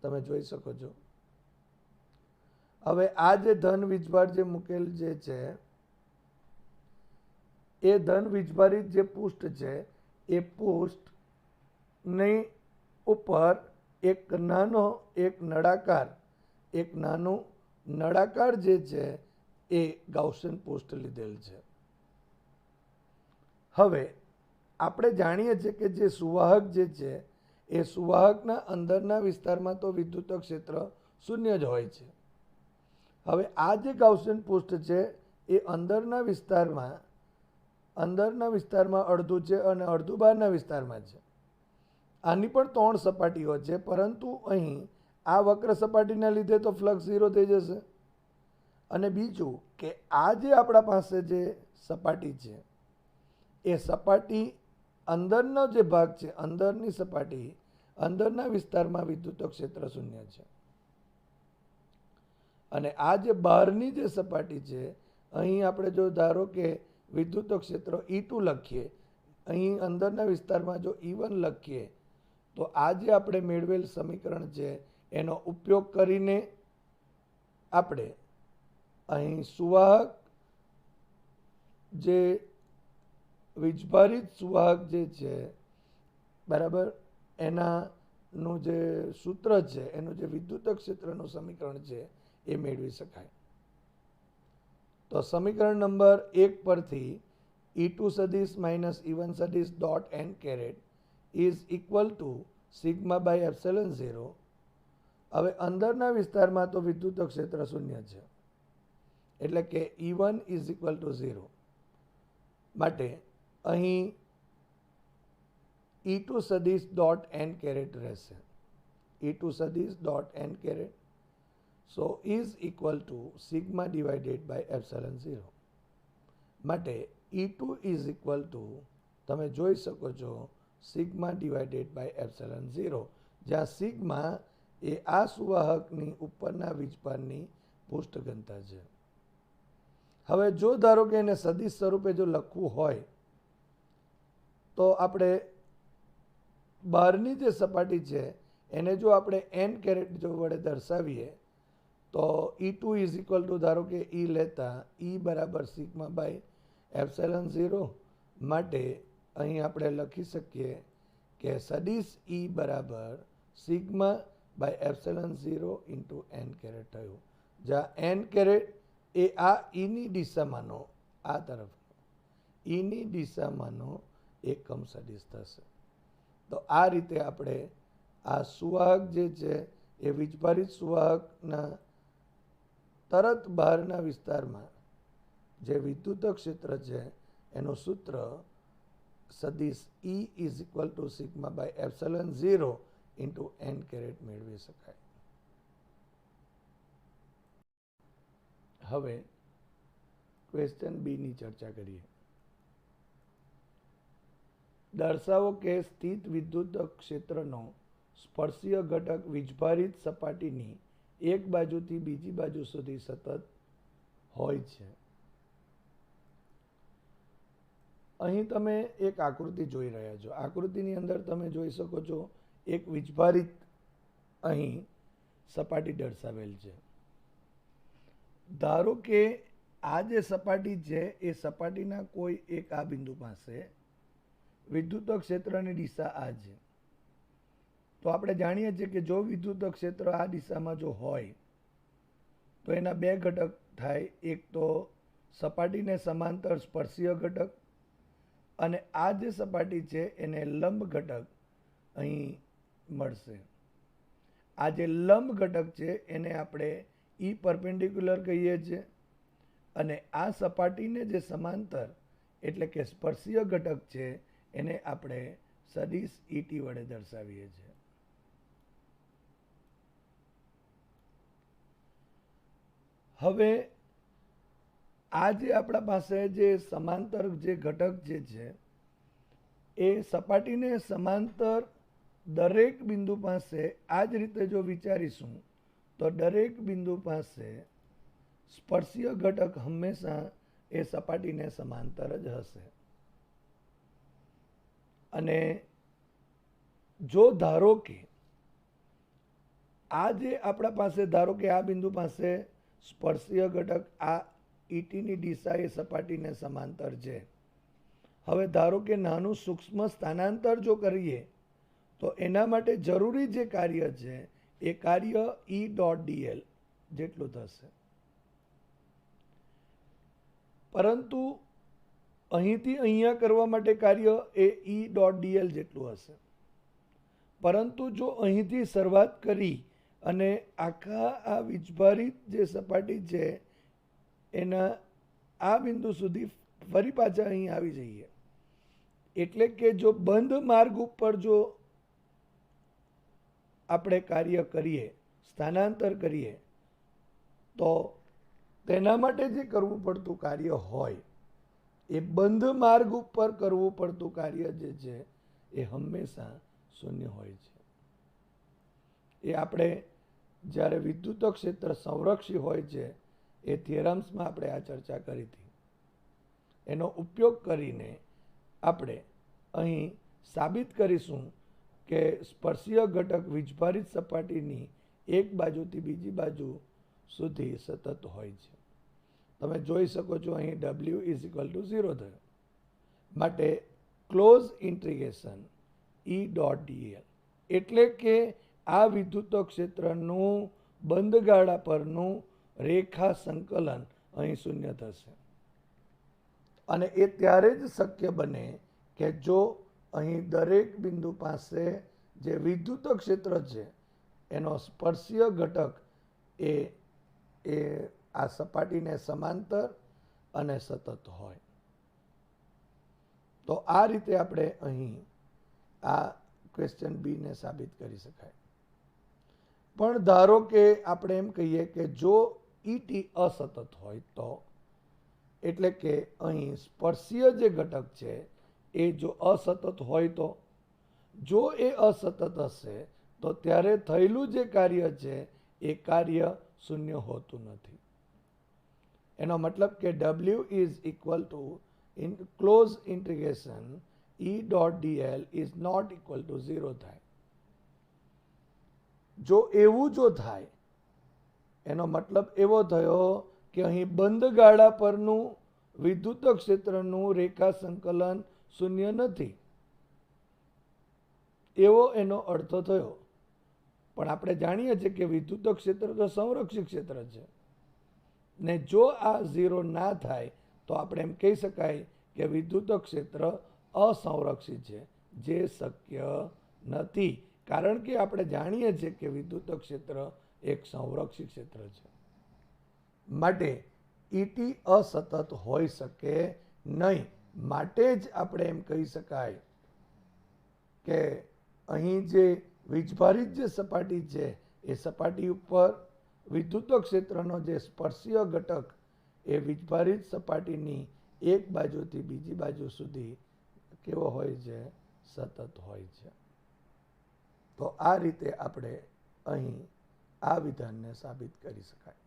Speaker 1: તમે જોઈ શકો છો. હવે આ જે ધન વીજભાર જે મૂકેલ જે છે એ ધન વીજભારિત જે પૃષ્ઠ છે એ પૃષ્ઠની ઉપર એક નાનું નળાકાર જે છે એ ગાઉસિયન પૃષ્ઠ લીધેલ છે. હવે આપણે જાણીએ છીએ કે જે સુવાહક જે છે એ સુવાહકના અંદરના વિસ્તારમાં તો વિદ્યુત ક્ષેત્ર શૂન્ય જ હોય છે. હવે આ જે ગાઉસિયન પૃષ્ઠ છે એ અંદરના વિસ્તારમાં અડધું છે અને અડધું બહારના વિસ્તારમાં છે. આની પણ 3 સપાટીઓ છે, પરંતુ અહીં આ વક્ર સપાટીના લીધે તો ફ્લક્સ 0 થઈ જશે. અને બીજું કે આ જે આપણા પાસે જે સપાટી છે એ સપાટી અંદરનો જે ભાગ છે, અંદરની સપાટી, અંદરના વિસ્તારમાં વિદ્યુત ક્ષેત્ર શૂન્ય છે. અને આ જે બહારની જે સપાટી છે, અહીં આપણે જો ધારો કે વિદ્યુત ક્ષેત્ર E2 લખીએ, અહીં અંદરના વિસ્તારમાં જો E1 લખીએ, તો આ જે આપણે મેળવેલ સમીકરણ છે એનો ઉપયોગ કરીને આપણે અહીં સુવાહક જે વીજભારિત સુવાહક જે છે, બરાબર, એનાનું જે સૂત્ર છે, એનું જે વિદ્યુત ક્ષેત્રનું સમીકરણ છે એ મેળવી શકાય. તો સમીકરણ નંબર 1 પરથી E2 સદિશ માઇનસ E1 સદિશ dot n caret is equal to sigma by epsilon 0. હવે અંદરના વિસ્તારમાં તો વિદ્યુત ક્ષેત્ર શૂન્ય છે, એટલે કે E1 ઇઝ ઇક્વલ ટુ 0. માટે અહીં E2 સદિશ ડોટ n કેરેટ રહેશે. E2 સદિશ dot n caret so is equal to sigma divided by epsilon 0. માટે E2 ઇઝ ઇક્વલ ટુ, તમે જોઈ શકો છો, સિગ્મા ડિવાઇડેડ બાય એપ્સિલોન 0, જ્યાં સિગ્મા એ આ સુવાહકની ઉપરના વીજભારની પૃષ્ઠ ઘનતા છે. હવે જો ધારો કે એને સદિશ સ્વરૂપે જો લખવું હોય તો આપણે બહારની જે સપાટી છે એને જો આપણે n કેરેટ જો વડે દર્શાવીએ તો E2 ઇઝ ઇક્વલ ટુ, ધારો કે E લેતા E બરાબર સિગ્મા બાય એપ્સિલોન 0. માટે અહીં આપણે લખી શકીએ કે સદિશ E બરાબર sigma by epsilon 0 into n caret થયું, જ્યાં n કેરેટ એ આ ઈની દિશામાંનો, આ તરફ ઈની દિશામાંનો એકમ સદિશ થશે. તો આ રીતે આપણે આ સુવાહક જે છે એ વીજભારિત સુવાહકના તરત બહારના વિસ્તારમાં જે વિદ્યુત ક્ષેત્ર છે એનું સૂત્ર સદિશ E is equal to sigma by epsilon 0 into n caret મેળવી શકાય. હવે ક્વેશ્ચન બી ની ચર્ચા કરીએ. દર્શાવો કે સ્થિત વિદ્યુત ક્ષેત્રનો સ્પર્શીય ઘટક વીજભારિત સપાટીની એક બાજુથી બીજી બાજુ સુધી સતત હોય છે. અહીં તમે એક આકૃતિ જોઈ રહ્યા છો. આકૃતિની અંદર તમે જોઈ શકો છો એક વીજભારિત અહીં સપાટી દર્શાવેલ છે. ધારો કે આ જે સપાટી છે એ સપાટીના કોઈ એક આ બિંદુ પાસે વિદ્યુત ક્ષેત્રની દિશા આ છે. તો આપણે જાણીએ છીએ કે જો વિદ્યુત ક્ષેત્ર આ દિશામાં જો હોય તો એના બે ઘટક થાય. એક તો સપાટીને સમાંતર સ્પર્શીય ઘટક, અને આ જે સપાટી છે એને લંબ ઘટક અહીં મળશે. આ જે લંબ ઘટક છે એને આપણે E પરપેન્ડિક્યુલર કહીએ છીએ, અને આ સપાટીને જે સમાંતર એટલે કે સ્પર્શીય ઘટક છે એને આપણે સદિશ ET વડે દર્શાવીએ છીએ. હવે આ જે આપણા પાસે જે સમાંતર જે ઘટક જે છે એ સપાટીને સમાંતર દરેક બિંદુ પાસે આ જ રીતે જો વિચારીશું તો દરેક બિંદુ પાસે સ્પર્શીય ઘટક હંમેશા એ સપાટીને સમાંતર જ હશે. અને જો ધારો કે આ જે આપણા પાસે, ધારો કે આ બિંદુ પાસે સ્પર્શીય ઘટક આ ETની દિશા એ સપાટીને સમાંતર છે. હવે ધારો કે નાનું સૂક્ષ્મ સ્થાનાંતર જો કરીએ તો એના માટે જરૂરી જે કાર્ય છે એ કાર્ય E.dl જેટલું થશે. પરંતુ અહીંથી અહીંયા કરવા માટે કાર્ય એ E.dl જેટલું હશે. પરંતુ જો અહીંથી શરૂઆત કરી અને આખા આ વીજભારિત જે સપાટી છે એના આ બિંદુ સુધી ફરી પાછા અહીં આવી જઈએ, એટલે કે જો બંધ માર્ગ ઉપર જો આપણે કાર્ય કરીએ, સ્થાનાંતર કરીએ, તો તેના માટે જે કરવું પડતું કાર્ય હોય એ બંધ માર્ગ ઉપર કરવું પડતું કાર્ય જે છે એ હંમેશા શૂન્ય હોય છે. એ આપણે જ્યારે વિદ્યુત ક્ષેત્ર સંરક્ષી હોય છે એ થિયરમ્સમાં આપણે આ ચર્ચા કરી હતી. એનો ઉપયોગ કરીને આપણે અહીં સાબિત કરીશું કે સ્પર્શીય ઘટક વીજભારિત સપાટીની એક બાજુથી બીજી બાજુ સુધી સતત હોય છે. તમે જોઈ શકો છો અહીં W=0 થયો. માટે ક્લોઝ ઇન્ટિગ્રેશન E.dl એટલે કે આ વિદ્યુત ક્ષેત્રનું બંધ ગાળા પરનું રેખા સંકલન અહીં શૂન્ય થશે. અને એ ત્યારે જ શક્ય બને કે જો અહીં દરેક બિંદુ પાસે જે વિદ્યુત ક્ષેત્ર છે એનો સ્પર્શીય ઘટક એ આ સપાટીને સમાંતર અને સતત હોય. તો આ રીતે આપણે અહીં આ ક્વેશ્ચન બી ને સાબિત કરી શકાય. પણ ધારો કે આપણે એમ કહીએ કે જો ઈટી અસતત હોય તો, એટલે કે અહીં સ્પર્શીય જે ઘટક છે એ જો અસતત હોય તો, જો એ અસતત હશે તો ત્યારે થયેલું જે કાર્ય છે એ કાર્ય શૂન્ય હોતું નથી. એનો મતલબ કે W= close integration E.dl is not equal to 0 થાય. જો એવું જો થાય એનો મતલબ એવો થયો કે અહીં બંધ ગાળા પરનું વિદ્યુત ક્ષેત્રનું રેખા સંકલન શૂન્ય નથી, એવો એનો અર્થ થયો. પણ આપણે જાણીએ છીએ કે વિદ્યુત ક્ષેત્ર તો સંરક્ષિત ક્ષેત્ર છે ને જો આ 0 ના થાય તો આપણે એમ કહી શકાય કે વિદ્યુત ક્ષેત્ર અસંરક્ષિત છે, જે શક્ય નથી. કારણ કે આપણે જાણીએ છીએ કે વિદ્યુત ક્ષેત્ર એક સંરક્ષિત ક્ષેત્ર છે. માટે ઈટી અસતત હોઈ શકે નહીં. માટે જ આપણે એમ કહી શકાય કે અહીં જે વીજભારિત જે સપાટી છે એ સપાટી ઉપર વિદ્યુત ક્ષેત્રનો જે સ્પર્શીય ઘટક એ વીજભારિત સપાટીની એક બાજુથી બીજી બાજુ સુધી કેવો હોય છે? સતત હોય છે. તો આ રીતે આપણે અહીં આ વિધાનને સાબિત કરી શકાય.